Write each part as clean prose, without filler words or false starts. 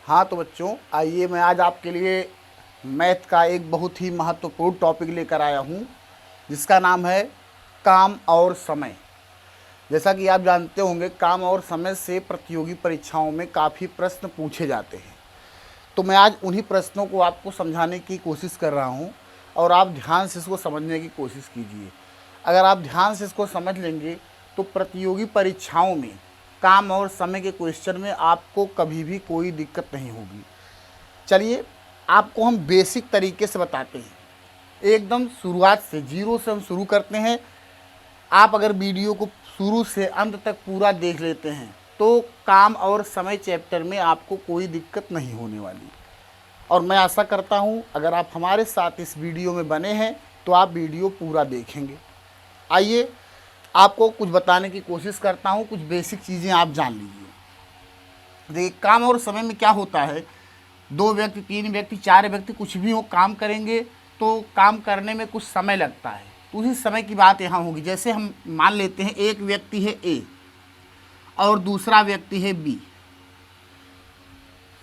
हाँ तो बच्चों, आइए मैं आज आपके लिए मैथ का एक बहुत ही महत्वपूर्ण टॉपिक लेकर आया हूँ, जिसका नाम है काम और समय। जैसा कि आप जानते होंगे, काम और समय से प्रतियोगी परीक्षाओं में काफ़ी प्रश्न पूछे जाते हैं। तो मैं आज उन्हीं प्रश्नों को आपको समझाने की कोशिश कर रहा हूँ और आप ध्यान से इसको समझने की कोशिश कीजिए। अगर आप ध्यान से इसको समझ लेंगे तो प्रतियोगी परीक्षाओं में काम और समय के क्वेश्चन में आपको कभी भी कोई दिक्कत नहीं होगी। चलिए आपको हम बेसिक तरीके से बताते हैं, एकदम शुरुआत से, जीरो से हम शुरू करते हैं। आप अगर वीडियो को शुरू से अंत तक पूरा देख लेते हैं तो काम और समय चैप्टर में आपको कोई दिक्कत नहीं होने वाली। और मैं आशा करता हूँ अगर आप हमारे साथ इस वीडियो में बने हैं तो आप वीडियो पूरा देखेंगे। आइए आपको कुछ बताने की कोशिश करता हूँ, कुछ बेसिक चीज़ें आप जान लीजिए। देखिए, काम और समय में क्या होता है, 2 व्यक्ति, 3 व्यक्ति, 4 व्यक्ति कुछ भी हो काम करेंगे तो काम करने में कुछ समय लगता है। तो उसी समय की बात यहाँ होगी। जैसे हम मान लेते हैं एक व्यक्ति है ए और दूसरा व्यक्ति है बी।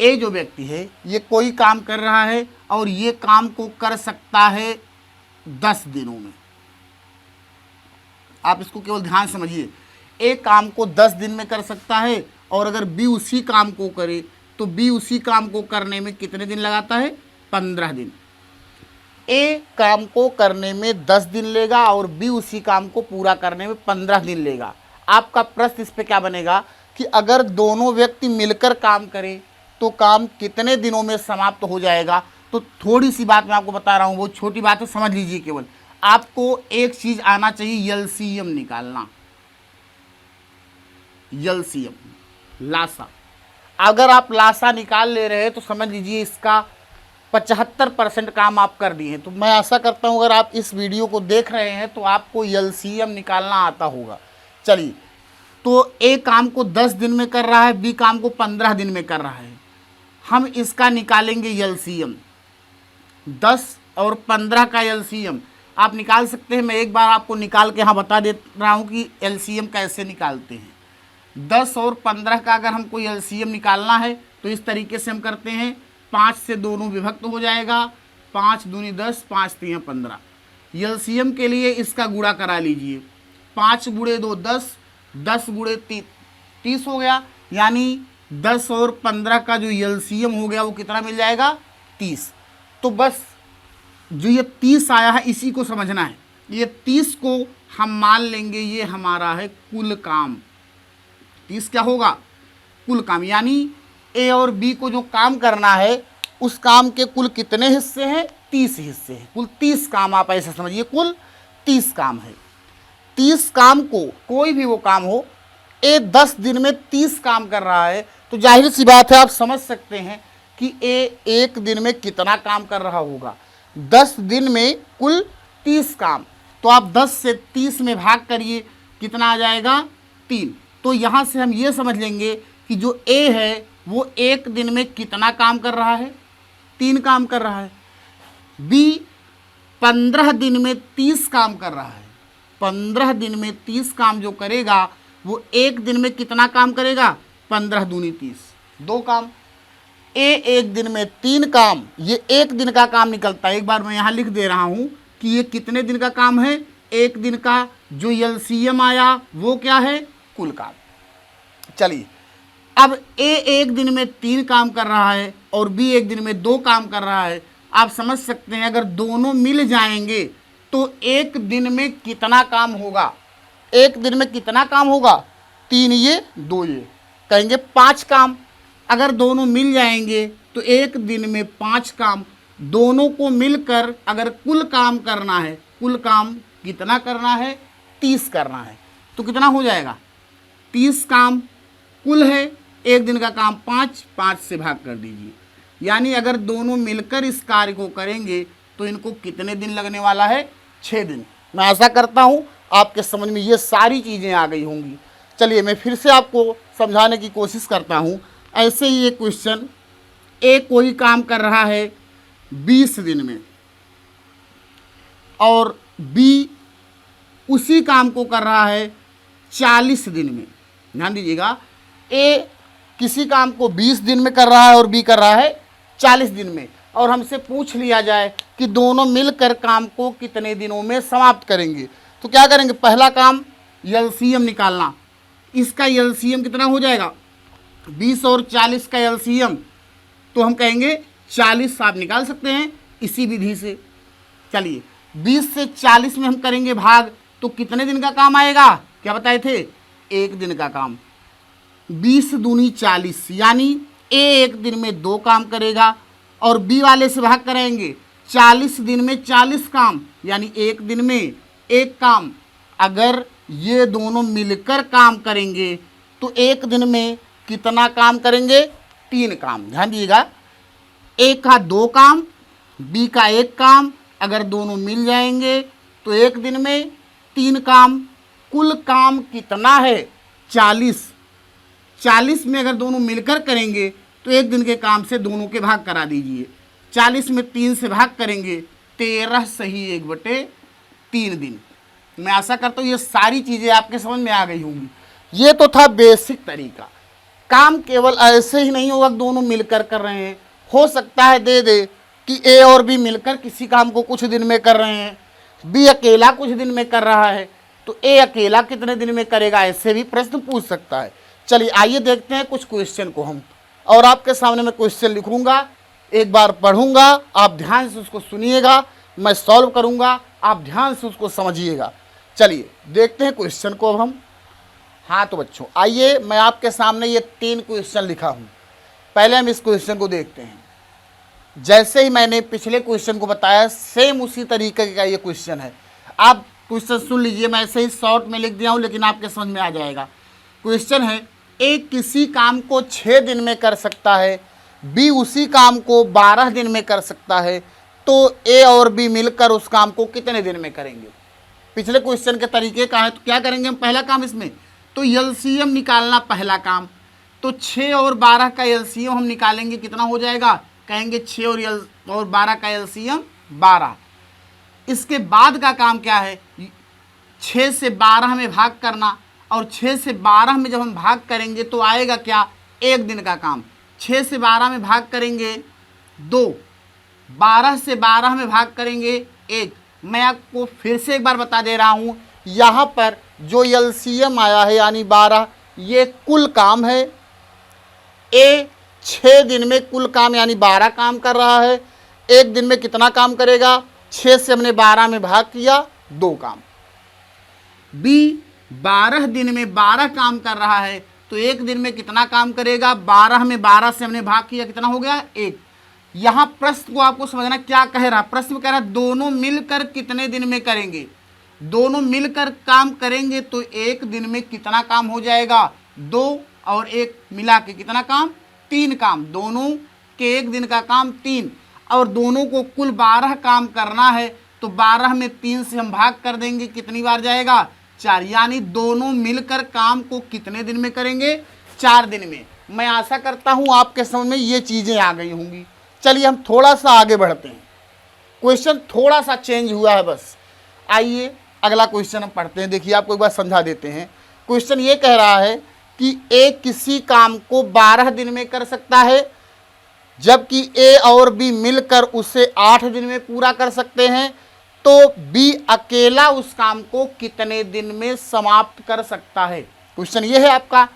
ए जो व्यक्ति है ये कोई काम कर रहा है और ये काम को कर सकता है 10 दिनों में। आप इसको केवल ध्यान समझिए, ए काम को 10 दिन में कर सकता है और अगर बी उसी काम को करे तो बी उसी काम को करने में कितने दिन लगाता है, 15 दिन। ए काम को करने में 10 दिन लेगा और बी उसी काम को पूरा करने में 15 दिन लेगा। आपका प्रश्न इस पे क्या बनेगा कि अगर दोनों व्यक्ति मिलकर काम करें तो काम कितने दिनों में समाप्त हो जाएगा। तो थोड़ी सी बात मैं आपको बता रहा हूँ, वो छोटी बात है, समझ लीजिए। केवल आपको एक चीज आना चाहिए, एलसीएम निकालना। एलसीएम, लासा। अगर आप लासा निकाल ले रहे हैं तो समझ लीजिए इसका 75% काम आप कर दिए। तो मैं आशा करता हूं अगर आप इस वीडियो को देख रहे हैं तो आपको एलसीएम निकालना आता होगा। चलिए, तो ए काम को 10 दिन में कर रहा है, बी काम को 15 दिन में कर रहा है। हम इसका निकालेंगे एलसीएम। 10 और 15 का एलसीएम आप निकाल सकते हैं। मैं एक बार आपको निकाल के यहाँ बता दे रहा हूँ कि एलसीएम कैसे निकालते हैं। 10 और 15 का अगर हमको एलसीएम निकालना है तो इस तरीके से हम करते हैं, 5 से दोनों विभक्त हो जाएगा, 5 दूनी 10, 5 3 15। एलसीएम के लिए इसका गुणा करा लीजिए, 5 गुणे 2 10, 10 गुणे 30 हो गया। यानी 10 और 15 का जो एलसीएम हो गया वो कितना मिल जाएगा, 30। तो बस जो ये 30 आया है इसी को समझना है। ये 30 को हम मान लेंगे ये हमारा है कुल काम। 30 क्या होगा, कुल काम। यानी ए और बी को जो काम करना है उस काम के कुल कितने हिस्से हैं, 30 हिस्से हैं। कुल 30 काम, आप ऐसे समझिए कुल 30 काम है। 30 काम को, कोई भी वो काम हो, ए 10 दिन में 30 काम कर रहा है तो जाहिर सी बात है आप समझ सकते हैं कि ए 1 दिन में कितना काम कर रहा होगा। 10 दिन में कुल 30 काम, तो आप 10 से 30 में भाग करिए, कितना आ जाएगा, 3। तो यहाँ से हम ये समझ लेंगे कि जो ए है वो 1 दिन में कितना काम कर रहा है, 3 काम कर रहा है। बी 15 दिन में 30 काम कर रहा है। 15 दिन में 30 काम जो करेगा वो 1 दिन में कितना काम करेगा, 15 दूनी 30, 2 काम। ए 1 दिन में 3 काम, ये 1 दिन का काम निकलता है। एक बार मैं यहाँ लिख दे रहा हूँ कि ये कितने दिन का काम है, 1 दिन का। जो एलसीएम आया वो क्या है, कुल काम। चलिए, अब ए 1 दिन में 3 काम कर रहा है और बी 1 दिन में 2 काम कर रहा है। आप समझ सकते हैं अगर दोनों मिल जाएंगे तो 1 दिन में कितना काम होगा, 1 दिन में कितना काम होगा, 3 ये 2 ये, कहेंगे 5 काम। अगर दोनों मिल जाएंगे तो 1 दिन में 5 काम। दोनों को मिलकर अगर कुल काम करना है, कुल काम कितना करना है, 30 करना है, तो कितना हो जाएगा, 30 काम कुल है। 1 दिन का काम 5, 5 से भाग कर दीजिए। यानी अगर दोनों मिलकर इस कार्य को करेंगे तो इनको कितने दिन लगने वाला है, 6 दिन। मैं आशा करता हूँ आपके समझ में ये सारी चीज़ें आ गई होंगी। चलिए मैं फिर से आपको समझाने की कोशिश करता हूँ। ऐसे ही एक क्वेश्चन, ए कोई काम कर रहा है 20 दिन में और बी उसी काम को कर रहा है 40 दिन में। ध्यान दीजिएगा, ए किसी काम को 20 दिन में कर रहा है और बी कर रहा है 40 दिन में, और हमसे पूछ लिया जाए कि दोनों मिलकर काम को कितने दिनों में समाप्त करेंगे, तो क्या करेंगे? पहला काम एलसीएम निकालना। इसका एलसीएम कितना हो जाएगा? 20 और 40 का एलसीएम, तो हम कहेंगे 40 आप निकाल सकते हैं इसी विधि से। चलिए 20 से 40 में हम करेंगे भाग, तो कितने दिन का काम आएगा? क्या बताए थे? 1 दिन का काम। 20 दूनी 40, यानी ए 1 दिन में 2 काम करेगा, और बी वाले से भाग करेंगे 40 दिन में 40 काम, यानी 1 दिन में 1 काम। अगर ये दोनों मिलकर काम करेंगे तो 1 दिन में कितना काम करेंगे? 3 काम। ध्यान दीजिएगा, ए का 2 काम, बी का 1 काम, अगर दोनों मिल जाएंगे तो 1 दिन में 3 काम। कुल काम कितना है? 40। 40 में अगर दोनों मिलकर करेंगे तो 1 दिन के काम से दोनों के भाग करा दीजिए। 40 में 3 से भाग करेंगे, 13 सही 1/3 दिन। मैं आशा करता हूँ ये सारी चीज़ें आपके समझ में आ गई होंगी। ये तो था बेसिक तरीका। काम केवल ऐसे ही नहीं होगा दोनों मिलकर कर रहे हैं, हो सकता है दे कि ए और बी मिलकर किसी काम को कुछ दिन में कर रहे हैं, बी अकेला कुछ दिन में कर रहा है, तो ए अकेला कितने दिन में करेगा, ऐसे भी प्रश्न पूछ सकता है। चलिए आइए देखते हैं कुछ क्वेश्चन को हम, और आपके सामने मैं क्वेश्चन लिखूंगा, एक बार पढ़ूंगा, आप ध्यान से उसको सुनिएगा, मैं सॉल्व करूंगा, आप ध्यान से उसको समझिएगा। चलिए देखते हैं क्वेश्चन को अब हम। हाँ तो बच्चों आइए, मैं आपके सामने ये 3 क्वेश्चन लिखा हूँ। पहले हम इस क्वेश्चन को देखते हैं। जैसे ही मैंने पिछले क्वेश्चन को बताया सेम उसी तरीके का ये क्वेश्चन है। आप क्वेश्चन सुन लीजिए, मैं ऐसे ही शॉर्ट में लिख दिया हूँ लेकिन आपके समझ में आ जाएगा। क्वेश्चन है, ए किसी काम को 6 दिन में कर सकता है, बी उसी काम को 12 दिन में कर सकता है, तो ए और बी मिलकर उस काम को कितने दिन में करेंगे? पिछले क्वेश्चन के तरीके का है, तो क्या करेंगे हम? पहला काम इसमें तो एलसीएम निकालना पहला काम, तो 6 और 12 का एलसीएम हम निकालेंगे, कितना हो जाएगा? कहेंगे 6 और 12 का एलसीएम 12। इसके बाद का काम क्या है? 6 से 12 में भाग करना, और 6 से 12 में जब हम भाग करेंगे तो आएगा क्या? 1 दिन का काम। 6 से 12 में भाग करेंगे 2, 12 से 12 में भाग करेंगे 1। मैं आपको फिर से एक बार बता दे रहा हूँ, यहाँ पर जो एलसीएम आया है यानी 12, ये कुल काम है। ए 6 दिन में कुल काम यानी 12 काम कर रहा है, 1 दिन में कितना काम करेगा? 6 से हमने 12 में भाग किया, 2 काम। बी 12 दिन में 12 काम कर रहा है, तो 1 दिन में कितना काम करेगा? 12 में 12 से हमने भाग किया, कितना हो गया? 1। यहाँ प्रश्न को आपको समझना क्या कह रहा। प्रश्न कह रहा दोनों मिलकर कितने दिन में करेंगे। दोनों मिलकर काम करेंगे तो 1 दिन में कितना काम हो जाएगा? 2 और 1 मिला के कितना काम? 3 काम। दोनों के 1 दिन का काम 3, और दोनों को कुल 12 काम करना है, तो 12 में 3 से हम भाग कर देंगे, कितनी बार जाएगा? 4। यानी दोनों मिलकर काम को कितने दिन में करेंगे? 4 दिन में। मैं आशा करता हूँ आपके समझ में ये चीज़ें आ गई होंगी। चलिए हम थोड़ा सा आगे बढ़ते हैं, क्वेश्चन थोड़ा सा चेंज हुआ है बस। आइए अगला क्वेश्चन हम पढ़ते हैं। देखिए आपको एक बार समझा देते हैं। क्वेश्चन ये कह रहा है कि ए किसी काम को 12 दिन में कर सकता है, जबकि ए और बी मिलकर उसे 8 दिन में पूरा कर सकते हैं, तो बी अकेला उस काम को कितने दिन में समाप्त कर सकता है? क्वेश्चन ये है आपका।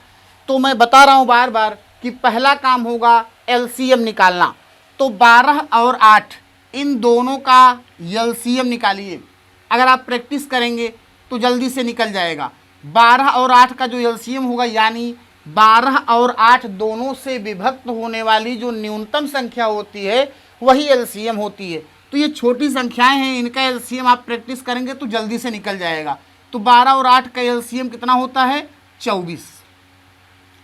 तो मैं बता रहा हूँ बार बार कि पहला काम होगा एलसीएम निकालना, तो 12 और 8 इन दोनों का एलसीएम निकालिए। अगर आप प्रैक्टिस करेंगे तो जल्दी से निकल जाएगा। 12 और 8 का जो एलसीएम होगा, यानी 12 और 8 दोनों से विभक्त होने वाली जो न्यूनतम संख्या होती है वही एलसीएम होती है। तो ये छोटी संख्याएं हैं, इनका एलसीएम आप प्रैक्टिस करेंगे तो जल्दी से निकल जाएगा। तो 12 और 8 का एलसीएम कितना होता है? 24।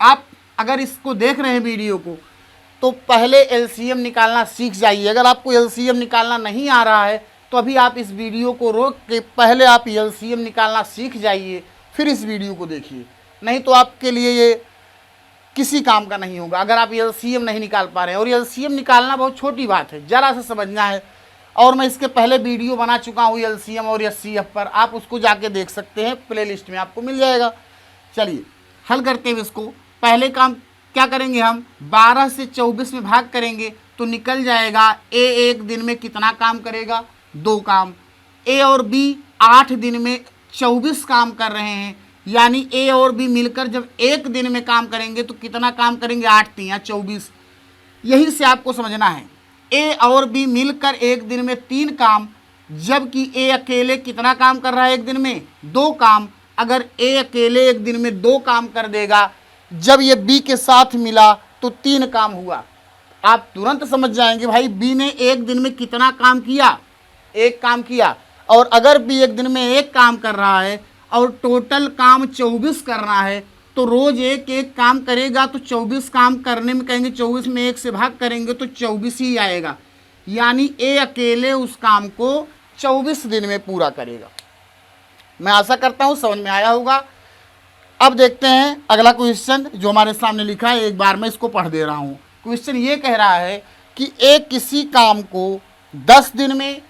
आप अगर इसको देख रहे हैं वीडियो को, तो पहले एलसीएम निकालना सीख जाइए। अगर आपको एलसीएम निकालना नहीं आ रहा है तो अभी आप इस वीडियो को रोक के पहले आप एलसीएम निकालना सीख जाइए, फिर इस वीडियो को देखिए, नहीं तो आपके लिए ये किसी काम का नहीं होगा अगर आप एलसीएम नहीं निकाल पा रहे हैं। और एलसीएम निकालना बहुत छोटी बात है, ज़रा सा समझना है। और मैं इसके पहले वीडियो बना चुका हूँ एलसीएम और एचसीएफ पर, आप उसको जाके देख सकते हैं, प्लेलिस्ट में आपको मिल जाएगा। चलिए हल करते हैं इसको। पहले काम क्या करेंगे हम 12 से 24 में भाग करेंगे तो निकल जाएगा ए एक दिन में कितना काम करेगा, 2 काम। ए और बी 8 दिन में 24 काम कर रहे हैं, यानी ए और बी मिलकर जब एक दिन में काम करेंगे तो कितना काम करेंगे, 8 3 24। यही से आपको समझना है, ए और बी मिलकर एक दिन में 3 काम, जबकि ए अकेले कितना काम कर रहा है एक दिन में, 2 काम। अगर ए अकेले एक दिन में 2 काम कर देगा, जब ये बी के साथ मिला तो 3 काम हुआ। आप तुरंत समझ जाएंगे भाई बी ने एक दिन में कितना काम किया, 1 काम किया। और अगर बी एक दिन में 1 काम कर रहा है और टोटल काम 24 करना है तो रोज एक एक काम करेगा, तो 24 काम करने में कहेंगे 24 में 1 से भाग करेंगे तो 24 ही आएगा, यानी ए अकेले उस काम को 24 दिन में पूरा करेगा। मैं आशा करता हूँ समझ में आया होगा। अब देखते हैं अगला क्वेश्चन जो हमारे सामने लिखा है, एक बार मैं इसको पढ़ दे रहा हूँ। क्वेश्चन ये कह रहा है कि ए किसी काम को 10 दिन में,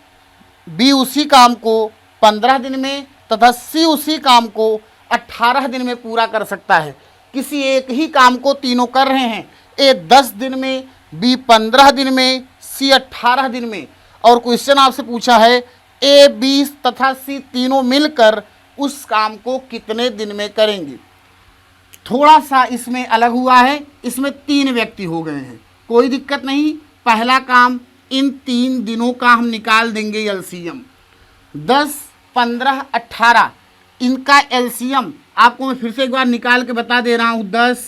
बी उसी काम को 15 दिन में तथा सी उसी काम को 18 दिन में पूरा कर सकता है। किसी एक ही काम को तीनों कर रहे हैं, ए 10 दिन में, बी 15 दिन में, सी 18 दिन में। और क्वेश्चन आपसे पूछा है ए, बी तथा सी तीनों मिलकर उस काम को कितने दिन में करेंगे। थोड़ा सा इसमें अलग हुआ है, इसमें 3 व्यक्ति हो गए हैं, कोई दिक्कत नहीं। पहला काम इन 3 दिनों का हम निकाल देंगे एलसीएम, 10 15 18, इनका एलसीएम आपको मैं फिर से एक बार निकाल के बता दे रहा हूँ। 10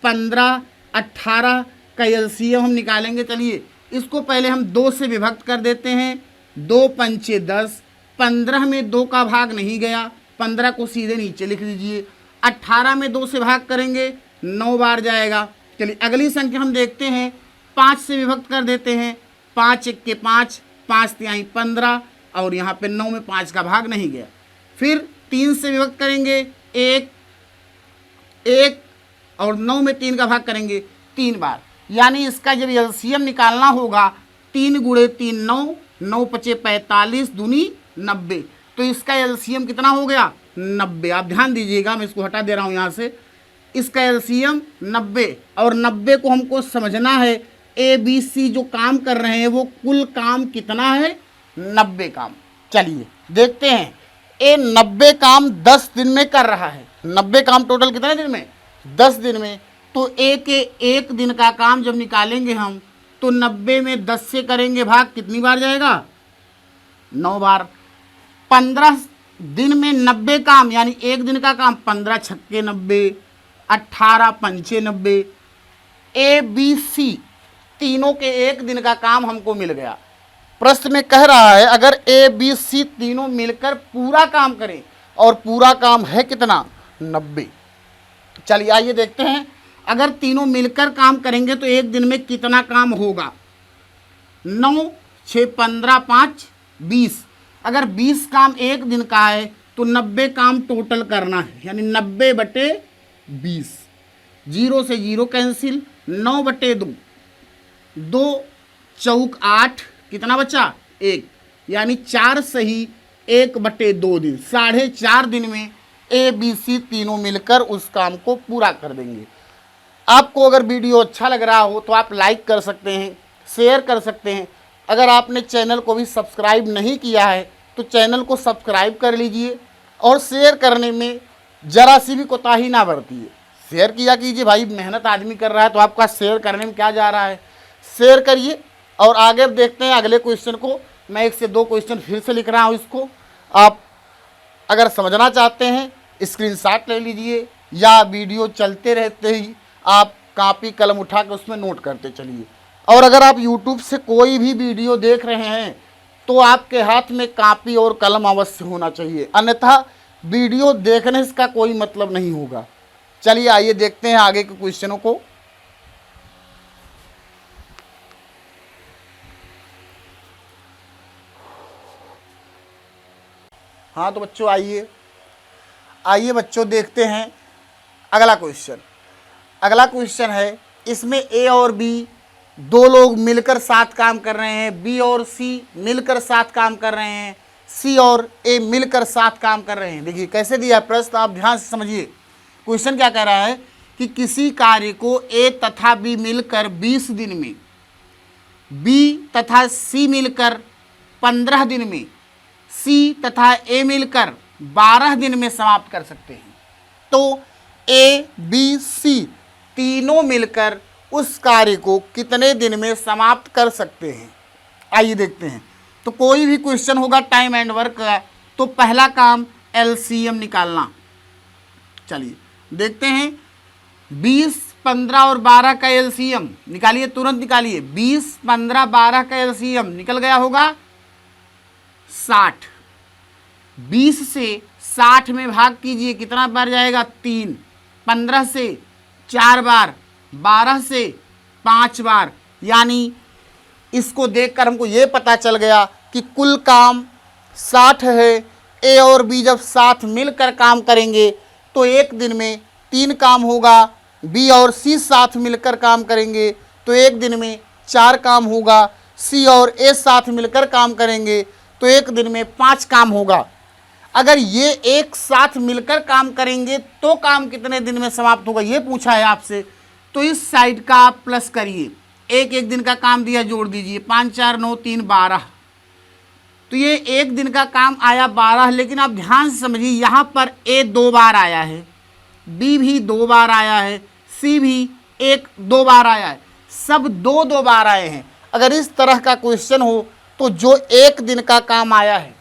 15 18 का एलसीएम हम निकालेंगे। चलिए इसको पहले हम 2 से विभक्त कर देते हैं, 2 पंचे 10, 15 में 2 का भाग नहीं गया, 15 को सीधे नीचे लिख लीजिए। 18 में 2 से भाग करेंगे 9 बार जाएगा। चलिए अगली संख्या हम देखते हैं, 5 से विभक्त कर देते हैं, 5 1 के 5, 5 तिहाई 15, और यहाँ पे 9 में 5 का भाग नहीं गया। फिर 3 से विभक्त करेंगे 1 1, और 9 में 3 का भाग करेंगे 3 बार, यानी इसका जब एलसीएम निकालना होगा 3 गुणे 3 9, 9 पचे 45 दूनी 90, तो इसका एलसीएम कितना हो गया, 90। आप ध्यान दीजिएगा, मैं इसको हटा दे रहा हूँ यहाँ से। इसका एलसीएम 90, और 90 को हमको समझना है ए बी सी जो काम कर रहे हैं वो कुल काम कितना है, 90 काम। चलिए देखते हैं, ए 90 काम 10 दिन में कर रहा है। 90 काम टोटल कितने दिन में, 10 दिन में। तो ए के एक दिन का काम जब निकालेंगे हम तो 90 में 10 से करेंगे भाग, कितनी बार जाएगा, 9 बार। 15 दिन में 90 काम, यानी एक दिन का काम, 15 छक्के 90, 18 पंचे 90। ए बी सी तीनों के एक दिन का काम हमको मिल गया। प्रश्न में कह रहा है अगर ए बी सी तीनों मिलकर पूरा काम करें, और पूरा काम है कितना, 90। चलिए आइए देखते हैं, अगर तीनों मिलकर काम करेंगे तो एक दिन में कितना काम होगा। 9 6 15 5 20, अगर 20 काम एक दिन का है तो 90 काम टोटल करना है, यानी 90/20। 0 से 0 कैंसिल, 9/2, 2 चौक 8, कितना बचा, 1, यानी 4 सही 1/2 दिन, 4.5 दिन में ए बी सी तीनों मिलकर उस काम को पूरा कर देंगे। आपको अगर वीडियो अच्छा लग रहा हो तो आप लाइक कर सकते हैं, शेयर कर सकते हैं। अगर आपने चैनल को भी सब्सक्राइब नहीं किया है तो चैनल को सब्सक्राइब कर लीजिए, और शेयर करने में ज़रा सी भी कोताही ना बरतिए। शेयर किया कीजिए भाई, मेहनत आदमी कर रहा है तो आपका शेयर करने में क्या जा रहा है, शेयर करिए। और आगे देखते हैं अगले क्वेश्चन को। मैं 1 से 2 क्वेश्चन फिर से लिख रहा हूँ, इसको आप अगर समझना चाहते हैं स्क्रीनशॉट ले लीजिए, या वीडियो चलते रहते ही आप कॉपी कलम उठा के उसमें नोट करते चलिए। और अगर आप YouTube से कोई भी वीडियो देख रहे हैं तो आपके हाथ में कॉपी और कलम अवश्य होना चाहिए, अन्यथा वीडियो देखने का कोई मतलब नहीं होगा। चलिए आइए देखते हैं आगे के क्वेश्चनों को। हाँ तो बच्चों आइए बच्चों देखते हैं अगला क्वेश्चन। अगला क्वेश्चन है, इसमें ए और बी 2 लोग मिलकर 7 काम कर रहे हैं, बी और सी मिलकर 7 काम कर रहे हैं, सी और ए मिलकर 7 काम कर रहे हैं। देखिए कैसे दिया प्रश्न, आप ध्यान से समझिए। क्वेश्चन क्या कह रहा है कि किसी कार्य को ए तथा बी मिलकर 20 दिन में, बी तथा सी मिलकर 15 दिन में, सी तथा ए मिलकर 12 दिन में समाप्त कर सकते हैं, तो ए बी सी तीनों मिलकर उस कार्य को कितने दिन में समाप्त कर सकते हैं। आइए देखते हैं। तो कोई भी क्वेश्चन होगा टाइम एंड वर्क का, तो पहला काम एलसीएम निकालना। चलिए देखते हैं, 20, 15 और 12 का एलसीएम निकालिए, तुरंत निकालिए। 20, 15, 12 का एलसीएम निकल गया होगा 60। 20 से 60 में भाग कीजिए, कितना बार जाएगा? 3। 15 से 4 बार, 12 से 5 बार, यानी इसको देखकर हमको ये पता चल गया कि कुल काम 60 है। ए और बी जब साथ मिलकर काम करेंगे तो एक दिन में 3 काम होगा। बी और सी साथ मिलकर काम करेंगे तो एक दिन में 4 काम होगा। सी और ए साथ मिलकर काम करेंगे तो एक दिन में 5 काम होगा। अगर ये एक साथ मिलकर काम करेंगे तो काम कितने दिन में समाप्त होगा, ये पूछा है आपसे। तो इस साइड का आप प्लस करिए, एक एक दिन का काम दिया, जोड़ दीजिए। 5, 4, 9, 3, 12। तो ये एक दिन का काम आया 12, लेकिन आप ध्यान से समझिए, यहाँ पर ए 2 बार आया है, बी भी 2 बार आया है, सी भी 1-2 बार आया है, सब 2-2 बार आए हैं। अगर इस तरह का क्वेश्चन हो तो जो एक दिन का काम आया है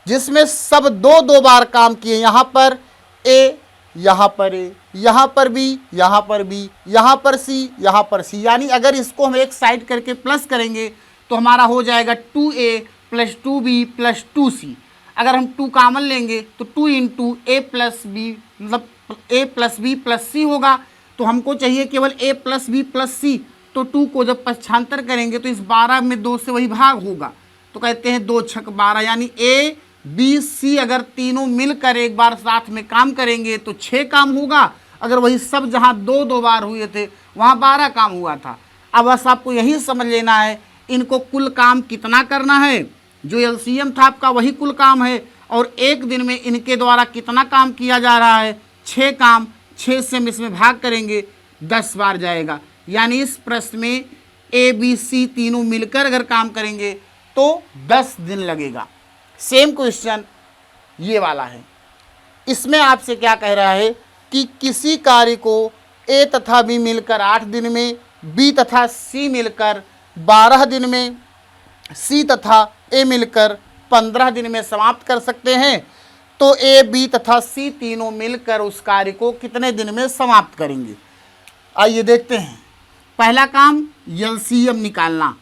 जिसमें सब 2-2 बार काम किए, यहाँ पर ए, यहाँ पर ए, यहाँ पर बी, यहाँ पर बी, यहाँ पर सी, यहाँ पर सी, यानी अगर इसको हम एक साइड करके प्लस करेंगे तो हमारा हो जाएगा 2a + 2b + 2c। अगर हम 2 कॉमन लेंगे तो 2 × a + b, मतलब a + b + c होगा। तो हमको चाहिए केवल a + b + c। तो 2 को जब पक्षांतर करेंगे तो इस 12 में 2 से वही भाग होगा, तो कहते हैं 2 × 6 = 12, यानी a बी सी अगर तीनों मिलकर एक बार साथ में काम करेंगे तो 6 काम होगा। अगर वही सब जहाँ 2-2 बार हुए थे वहाँ 12 काम हुआ था। अब बस आपको यही समझ लेना है इनको कुल काम कितना करना है। जो एलसीएम था आपका वही कुल काम है, और एक दिन में इनके द्वारा कितना काम किया जा रहा है, 6 काम। 6 से हम इसमें भाग करेंगे 10 बार जाएगा, यानी इस प्रश्न में ए बी सी तीनों मिलकर अगर काम करेंगे तो 10 दिन लगेगा। सेम क्वेश्चन ये वाला है, इसमें आपसे क्या कह रहा है कि किसी कार्य को ए तथा बी मिलकर 8 दिन में, बी तथा सी मिलकर 12 दिन में, सी तथा ए मिलकर 15 दिन में समाप्त कर सकते हैं। तो ए बी तथा सी तीनों मिलकर उस कार्य को कितने दिन में समाप्त करेंगे। आइए देखते हैं। पहला काम एलसीएम निकालना।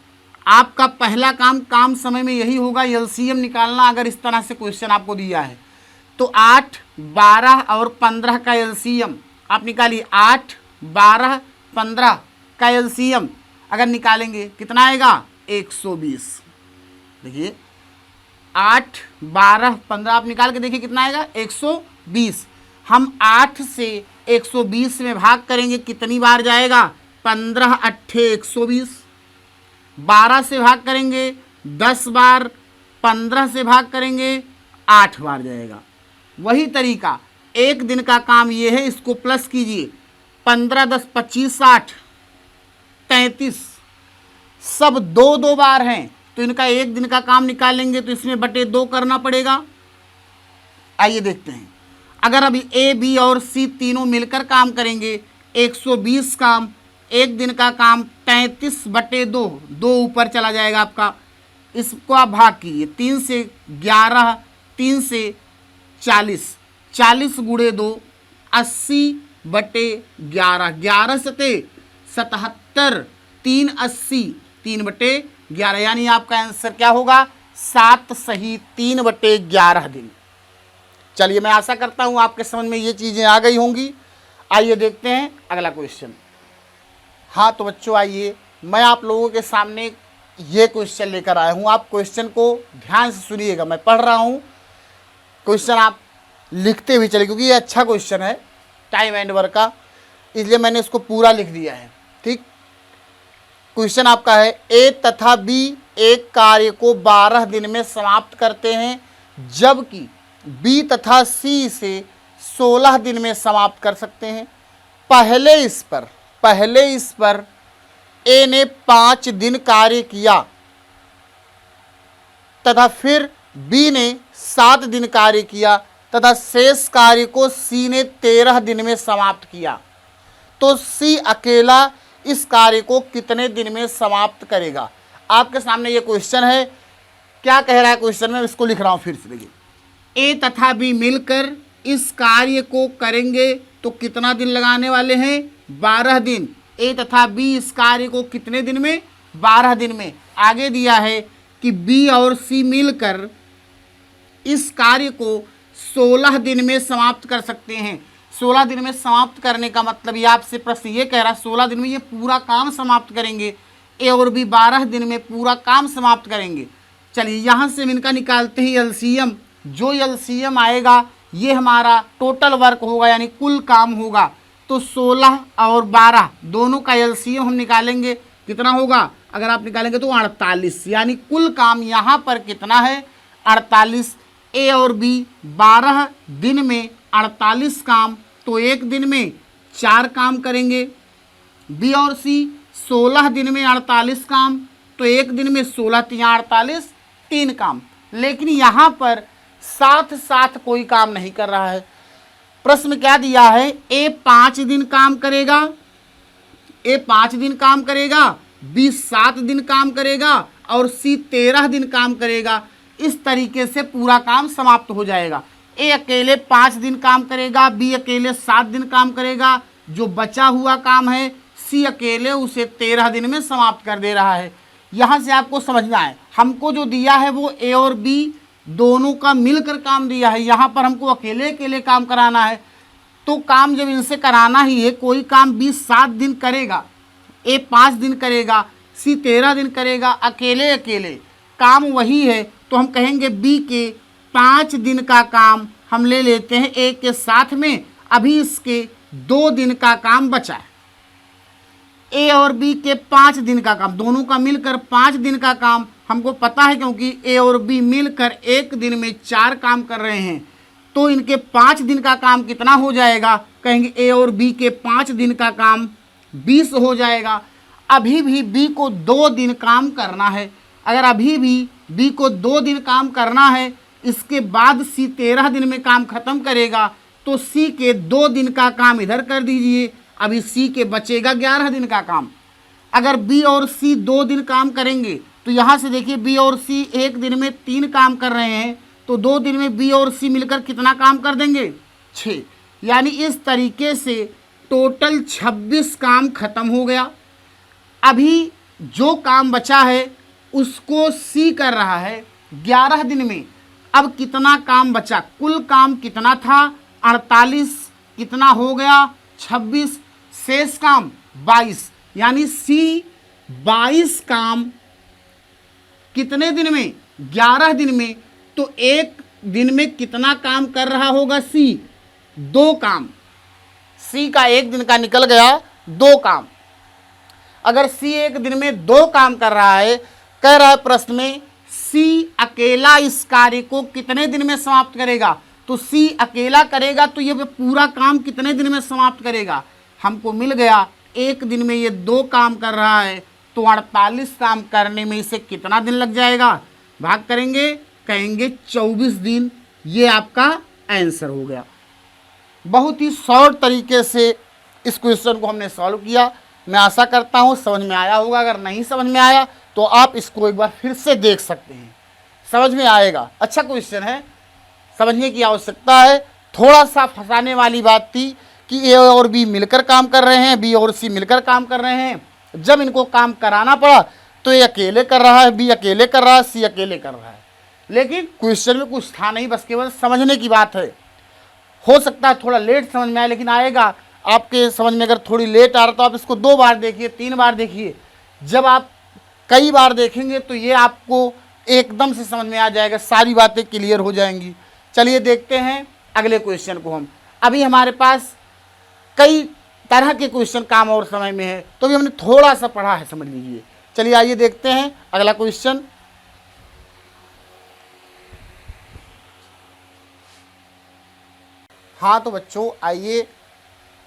आपका पहला काम समय में यही होगा, एलसीएम निकालना। अगर इस तरह से क्वेश्चन आपको दिया है तो 8, 12 और 15 का एलसीएम आप निकालिए। 8, 12, 15 का एलसीएम अगर निकालेंगे कितना आएगा? 120। देखिए 8, 12, 15 आप निकाल के देखिए कितना आएगा? 120। हम 8 से 120 में भाग करेंगे, कितनी बार जाएगा? 15 × 8 = 120। 12 से भाग करेंगे 10 बार, 15 से भाग करेंगे 8 बार जाएगा। वही तरीका, एक दिन का काम ये है, इसको प्लस कीजिए। 15, 10, 25, 60, 33, सब 2-2 बार हैं, तो इनका एक दिन का काम निकालेंगे तो इसमें /2 करना पड़ेगा। आइए देखते हैं। अगर अभी ए बी और सी तीनों मिलकर काम करेंगे 120 काम, एक दिन का काम 33/2, 2 ऊपर चला जाएगा आपका, इसको आप भाग कीजिए। 3 से 11, 3 से 40, 40 × 2 80/11, 11 सते 77, 3 80, 3/11, यानी आपका आंसर क्या होगा? 7 सही 3/11 दिन। चलिए, मैं आशा करता हूँ आपके समझ में ये चीज़ें आ गई होंगी। आइए देखते हैं अगला क्वेश्चन। हाँ तो बच्चों, आइए मैं आप लोगों के सामने ये क्वेश्चन लेकर आया हूँ। आप क्वेश्चन को ध्यान से सुनिएगा, मैं पढ़ रहा हूँ, क्वेश्चन आप लिखते भी चले, क्योंकि ये अच्छा क्वेश्चन है टाइम एंड वर्क का, इसलिए मैंने इसको पूरा लिख दिया है। ठीक, क्वेश्चन आपका है, ए तथा बी एक कार्य को 12 दिन में समाप्त करते हैं, जबकि बी तथा सी इसे 16 दिन में समाप्त कर सकते हैं। पहले इस पर ए ने 5 दिन कार्य किया तथा फिर बी ने 7 दिन कार्य किया तथा शेष कार्य को सी ने 13 दिन में समाप्त किया, तो सी अकेला इस कार्य को कितने दिन में समाप्त करेगा। आपके सामने ये क्वेश्चन है। क्या कह रहा है क्वेश्चन में, इसको लिख रहा हूं फिर से। देखिए, ए तथा बी मिलकर इस कार्य को करेंगे तो कितना दिन लगाने वाले हैं, 12 दिन। ए तथा बी इस कार्य को कितने दिन में, 12 दिन में। आगे दिया है कि बी और सी मिलकर इस कार्य को 16 दिन में समाप्त कर सकते हैं। 16 दिन में समाप्त करने का मतलब ये आपसे प्रश्न ये कह रहा है 16 दिन में ये पूरा काम समाप्त करेंगे। ए और बी 12 दिन में पूरा काम समाप्त करेंगे। चलिए यहाँ से हम इनका निकालते हैं एलसीएम। जो एलसीएम आएगा ये हमारा टोटल वर्क होगा, यानी कुल काम होगा। तो 16 और 12 दोनों का एलसीएम हम निकालेंगे, कितना होगा, अगर आप निकालेंगे तो 48, यानी कुल काम यहाँ पर कितना है, 48। ए और बी 12 दिन में 48 काम, तो एक दिन में 4 काम करेंगे। बी और सी 16 दिन में 48 काम, तो एक दिन में 16 तिया 48, 3 काम। लेकिन यहाँ पर साथ साथ कोई काम नहीं कर रहा है। प्रश्न में क्या दिया है, ए 5 दिन काम करेगा, ए 5 दिन काम करेगा, बी 7 दिन काम करेगा और सी 13 दिन काम करेगा। इस तरीके से पूरा काम समाप्त हो जाएगा। ए अकेले 5 दिन काम करेगा, बी अकेले 7 दिन काम करेगा। जो बचा हुआ काम है सी अकेले उसे 13 दिन में समाप्त कर दे रहा है। यहाँ से आपको समझना है, हमको जो दिया है वो ए और बी दोनों का मिलकर काम दिया है। यहाँ पर हमको अकेले अकेले काम कराना है, तो काम जब इनसे कराना ही है, कोई काम बी 7 दिन करेगा, ए 5 दिन करेगा, सी 13 दिन करेगा, अकेले अकेले काम वही है। तो हम कहेंगे बी के 5 दिन का काम हम ले लेते हैं ए के साथ में। अभी इसके 2 दिन का काम बचा है। ए और बी के 5 दिन का काम, दोनों का मिलकर 5 दिन का काम हमको पता है, क्योंकि ए और बी मिलकर एक दिन में 4 काम कर रहे हैं। तो इनके 5 दिन का काम कितना हो जाएगा, कहेंगे ए और बी के 5 दिन का काम 20 हो जाएगा। अभी भी बी को 2 दिन काम करना है। अगर अभी भी बी को 2 दिन काम करना है, इसके बाद सी 13 दिन में काम खत्म करेगा, तो सी के 2 दिन का काम इधर कर दीजिए। अभी सी के बचेगा 11 दिन का काम। अगर बी और सी 2 दिन काम करेंगे, तो यहाँ से देखिए बी और सी एक दिन में 3 काम कर रहे हैं, तो 2 दिन में बी और सी मिलकर कितना काम कर देंगे, 6। यानी इस तरीके से टोटल 26 काम खत्म हो गया। अभी जो काम बचा है उसको सी कर रहा है 11 दिन में। अब कितना काम बचा, कुल काम कितना था, 48, कितना हो गया, 26, शेष काम 22, यानी सी 22 काम कितने दिन में, 11 दिन में। तो एक दिन में कितना काम कर रहा होगा सी, 2 काम। सी का एक दिन का निकल गया 2 काम। अगर सी एक दिन में 2 काम कर रहा है, कह रहा है प्रश्न में सी अकेला इस कार्य को कितने दिन में समाप्त करेगा। तो सी अकेला करेगा तो ये पूरा काम कितने दिन में समाप्त करेगा, हमको मिल गया एक दिन में ये 2 काम कर रहा है, तो 48 काम करने में इसे कितना दिन लग जाएगा, भाग करेंगे, कहेंगे 24 दिन। ये आपका आंसर हो गया। बहुत ही शॉर्ट तरीके से इस क्वेश्चन को हमने सॉल्व किया। मैं आशा करता हूँ समझ में आया होगा। अगर नहीं समझ में आया तो आप इसको एक बार फिर से देख सकते हैं, समझ में आएगा। अच्छा क्वेश्चन है, समझने की आवश्यकता है। थोड़ा सा फंसाने वाली बात थी कि ए और बी मिलकर काम कर रहे हैं, बी और सी मिलकर काम कर रहे हैं। जब इनको काम कराना पड़ा तो ए अकेले कर रहा है, बी अकेले कर रहा है, सी अकेले कर रहा है। लेकिन क्वेश्चन में कुछ था नहीं, बस केवल समझने की बात है। हो सकता है थोड़ा लेट समझ में आए, लेकिन आएगा आपके समझ में। अगर थोड़ी लेट आ रहा तो आप इसको 2 बार देखिए, 3 बार देखिए। जब आप कई बार देखेंगे तो ये आपको एकदम से समझ में आ जाएगा, सारी बातें क्लियर हो जाएंगी। चलिए देखते हैं अगले क्वेश्चन को हम। अभी हमारे पास कई तरह के क्वेश्चन काम और समय में है, तो भी हमने थोड़ा सा पढ़ा है, समझ लीजिए। चलिए आइए देखते हैं अगला क्वेश्चन। हाँ तो बच्चों आइए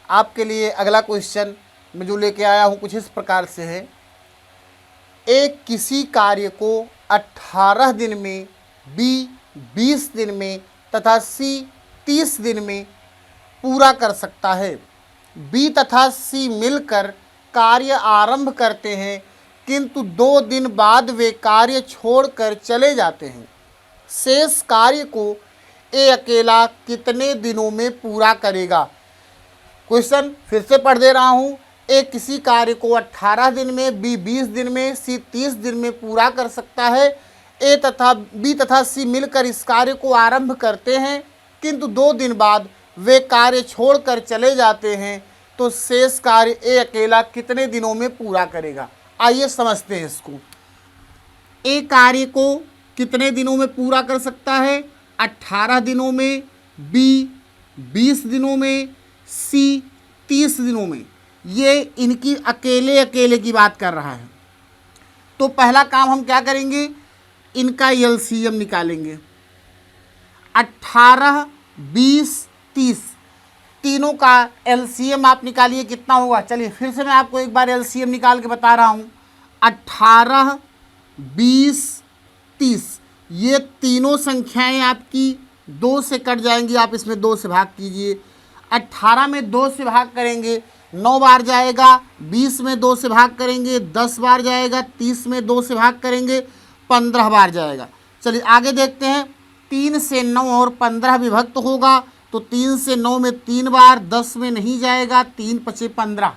आपके लिए अगला क्वेश्चन मैं जो लेके आया हूँ कुछ इस प्रकार से है। एक किसी कार्य को 18 दिन में, बी 20 दिन में तथा सी 30 दिन में पूरा कर सकता है। बी तथा सी मिलकर कार्य आरंभ करते हैं किंतु 2 दिन बाद वे कार्य छोड़कर चले जाते हैं। शेष कार्य को ए अकेला कितने दिनों में पूरा करेगा? क्वेश्चन फिर से पढ़ दे रहा हूँ। ए किसी कार्य को 18 दिन में, बी 20 दिन में, सी 30 दिन में पूरा कर सकता है। ए तथा बी तथा सी मिलकर इस कार्य को आरंभ करते हैं किंतु 2 दिन बाद वे कार्य छोड़कर चले जाते हैं, तो शेष कार्य ए अकेला कितने दिनों में पूरा करेगा? आइए समझते हैं इसको। ए कार्य को कितने दिनों में पूरा कर सकता है? 18 दिनों में, बी 20 दिनों में, सी 30 दिनों में। ये इनकी अकेले अकेले की बात कर रहा है। तो पहला काम हम क्या करेंगे, इनका एलसीएम निकालेंगे। 18, 20, 30 तीनों का एलसीएम आप निकालिए, कितना होगा? चलिए फिर से मैं आपको एक बार एलसीएम निकाल के बता रहा हूँ। 18, 20, 30 ये तीनों संख्याएं आपकी 2 से कट जाएंगी। आप इसमें 2 से भाग कीजिए। 18 में 2 से भाग करेंगे 9 बार जाएगा, 20 में 2 से भाग करेंगे 10 बार जाएगा, 30 में 2 से भाग करेंगे 15 बार जाएगा। चलिए आगे देखते हैं। 3 से 9 और 15 विभक्त होगा तो 3 से 9 में 3 बार, 10 में नहीं जाएगा, 3 पचे 15।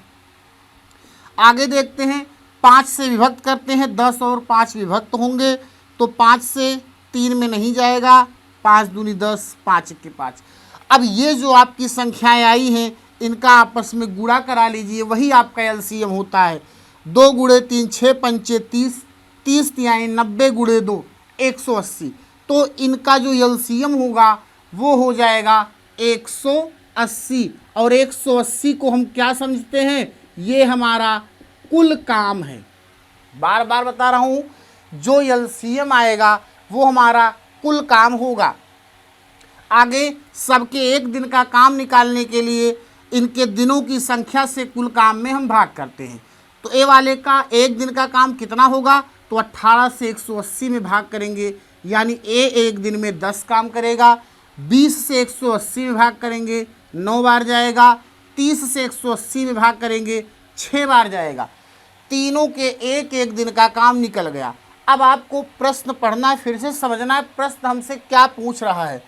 आगे देखते हैं। 5 से विभक्त करते हैं, 10 और 5 विभक्त होंगे तो 5 से 3 में नहीं जाएगा, 5 दूनी 10, 5 के 5। अब ये जो आपकी संख्याएं आई हैं इनका आपस में गुणा करा लीजिए, वही आपका एलसीएम होता है। 2 गुणे 3 6 पंचे 30, 30 तिहाई 90 गुणे 2 180। तो इनका जो एलसीएम होगा वो हो जाएगा 180। और 180 को हम क्या समझते हैं? ये हमारा कुल काम है। बार बार बता रहा हूँ, जो एलसीएम आएगा वो हमारा कुल काम होगा। आगे सबके एक दिन का काम निकालने के लिए इनके दिनों की संख्या से कुल काम में हम भाग करते हैं। तो ए वाले का एक दिन का काम कितना होगा? तो 18 से 180 में भाग करेंगे, यानी ए एक दिन में 10 काम करेगा। 20 से 180 में भाग करेंगे 9 बार जाएगा। 30 से 180 में भाग करेंगे 6 बार जाएगा। तीनों के एक एक दिन का काम निकल गया। अब आपको प्रश्न पढ़ना है, फिर से समझना है प्रश्न हमसे क्या पूछ रहा है।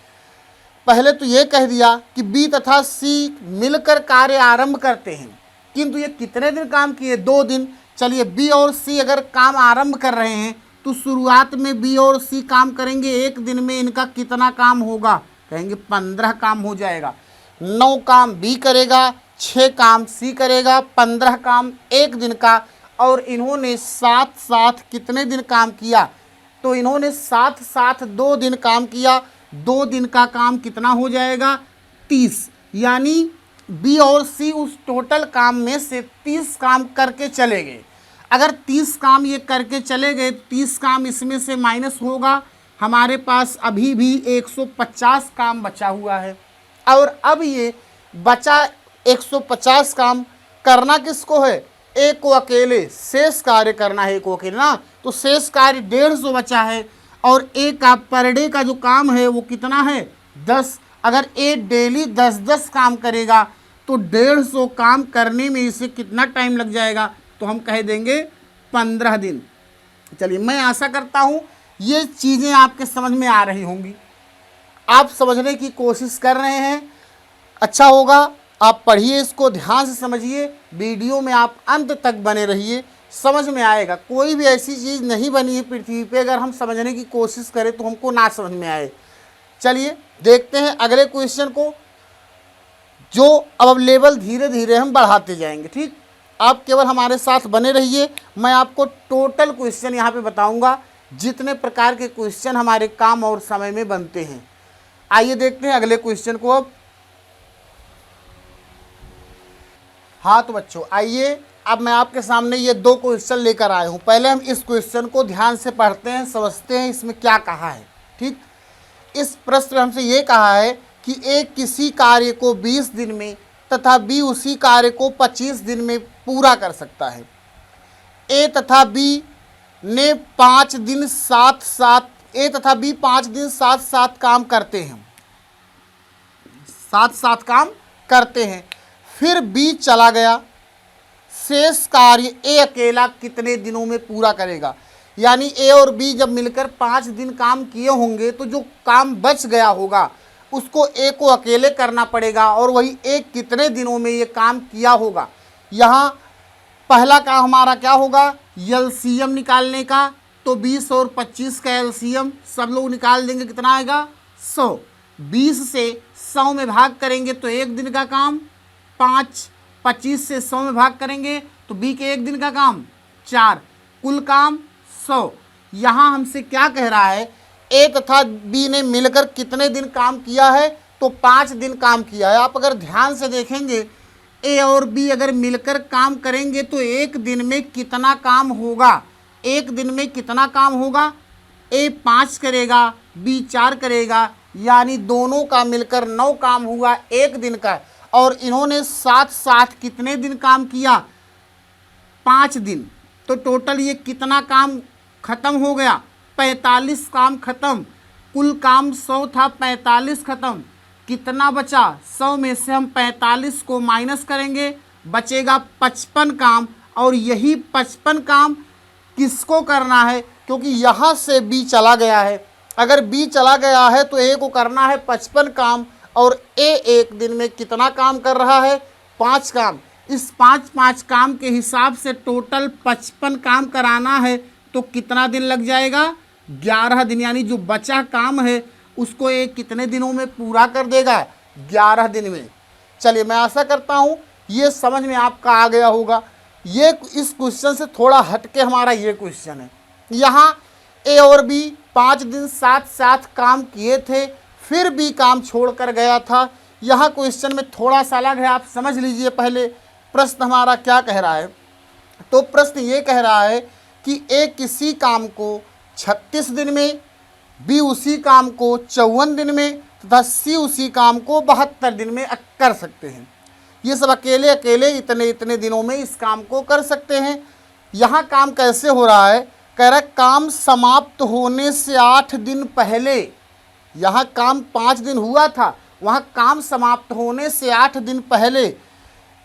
पहले तो ये कह दिया कि बी तथा सी मिलकर कार्य आरंभ करते हैं किंतु ये कितने दिन काम किए? 2 दिन। चलिए बी और सी अगर काम आरंभ कर रहे हैं तो शुरुआत में बी और सी काम करेंगे, एक दिन में इनका कितना काम होगा? कहेंगे 15 काम हो जाएगा। 9 काम बी करेगा, 6 काम सी करेगा, 15 काम एक दिन का। और इन्होंने साथ साथ कितने दिन काम किया? तो इन्होंने साथ साथ 2 दिन काम किया। 2 दिन का काम कितना हो जाएगा? 30। यानी बी और सी उस टोटल काम में से 30 काम करके चले गए। अगर 30 काम ये करके चले गए, 30 काम इसमें से माइनस होगा, हमारे पास अभी भी 150 काम बचा हुआ है। और अब ये बचा 150 काम करना किसको है? ए को अकेले शेष कार्य करना है, ए को अकेले ना। तो शेष कार्य 150 बचा है और ए का पर डे का जो काम है वो कितना है? 10। अगर ए डेली 10-10 काम करेगा तो 150 काम करने में इसे कितना टाइम लग जाएगा? तो हम कह देंगे 15 दिन। चलिए मैं आशा करता हूँ ये चीज़ें आपके समझ में आ रही होंगी, आप समझने की कोशिश कर रहे हैं। अच्छा होगा आप पढ़िए, इसको ध्यान से समझिए, वीडियो में आप अंत तक बने रहिए, समझ में आएगा। कोई भी ऐसी चीज़ नहीं बनी है पृथ्वी पे अगर हम समझने की कोशिश करें तो हमको ना समझ में आए। चलिए देखते हैं अगले क्वेश्चन को, जो अब लेवल धीरे धीरे हम बढ़ाते जाएंगे। ठीक, आप केवल हमारे साथ बने रहिए। मैं आपको टोटल क्वेश्चन यहाँ पे बताऊँगा, जितने प्रकार के क्वेश्चन हमारे काम और समय में बनते हैं। आइए देखते हैं अगले क्वेश्चन को अब। हाँ तो बच्चों आइए, अब मैं आपके सामने ये 2 क्वेश्चन लेकर आया हूँ। पहले हम इस क्वेश्चन को ध्यान से पढ़ते हैं, समझते हैं इसमें क्या कहा है। ठीक, इस प्रश्न में हमसे ये कहा है कि एक किसी कार्य को 20 दिन में, तथा बी उसी कार्य को 25 दिन में पूरा कर सकता है। ए तथा बी ने 5 दिन साथ साथ ए तथा बी 5 दिन साथ साथ काम करते हैं, फिर बी चला गया। शेष कार्य ए अकेला कितने दिनों में पूरा करेगा? यानी ए और बी जब मिलकर 5 दिन काम किए होंगे तो जो काम बच गया होगा उसको ए को अकेले करना पड़ेगा, और वही ए कितने दिनों में ये काम किया होगा। यहाँ पहला काम हमारा क्या होगा? एलसीएम निकालने का। तो 20 और 25 का एलसीएम सब लोग निकाल देंगे, कितना आएगा? 100। 20 से 100 में भाग करेंगे तो 1 दिन का काम 5, 25 से 100 में भाग करेंगे तो बी के 1 दिन का काम 4, कुल काम 100। यहाँ हमसे क्या कह रहा है? ए तथा बी ने मिलकर कितने दिन काम किया है? तो 5 दिन काम किया है। आप अगर ध्यान से देखेंगे, ए और बी अगर मिलकर काम करेंगे तो 1 दिन में कितना काम होगा? 1 दिन में कितना काम होगा? ए 5 करेगा, बी 4 करेगा, यानी दोनों का मिलकर 9 काम हुआ 1 दिन का। और इन्होंने साथ साथ कितने दिन काम किया? 5 दिन। तो टोटल ये कितना काम खत्म हो गया? 45 काम खत्म। कुल काम 100 था, 45 खत्म। कितना बचा? 100 में से हम 45 को माइनस करेंगे, बचेगा 55 काम। और यही 55 काम किसको करना है? क्योंकि यहाँ से बी चला गया है। अगर बी चला गया है तो ए को करना है 55 काम, और ए 1 दिन में कितना काम कर रहा है? 5 काम। इस 5 काम के हिसाब से टोटल 55 काम कराना है तो कितना दिन लग जाएगा? 11 दिन। यानी जो बचा काम है उसको ए कितने दिनों में पूरा कर देगा? 11 दिन में। चलिए, मैं आशा करता हूँ ये समझ में आपका आ गया होगा। ये इस क्वेश्चन से थोड़ा हटके हमारा ये क्वेश्चन है। यहाँ ए और बी 5 दिन साथ साथ काम किए थे, फिर भी काम छोड़कर गया था। यहाँ क्वेश्चन में थोड़ा सा अलग है, आप समझ लीजिए। पहले प्रश्न हमारा क्या कह रहा है? तो प्रश्न ये कह रहा है कि ए किसी काम को 36 दिन में, बी उसी काम को 54 दिन में तथा सी उसी काम को 72 दिन में कर सकते हैं। ये सब अकेले अकेले इतने इतने दिनों में इस काम को कर सकते हैं। यहाँ काम कैसे हो रहा है? कह रहा है काम समाप्त होने से 8 दिन पहले, यहाँ काम 5 दिन हुआ था, वहाँ काम समाप्त होने से 8 दिन पहले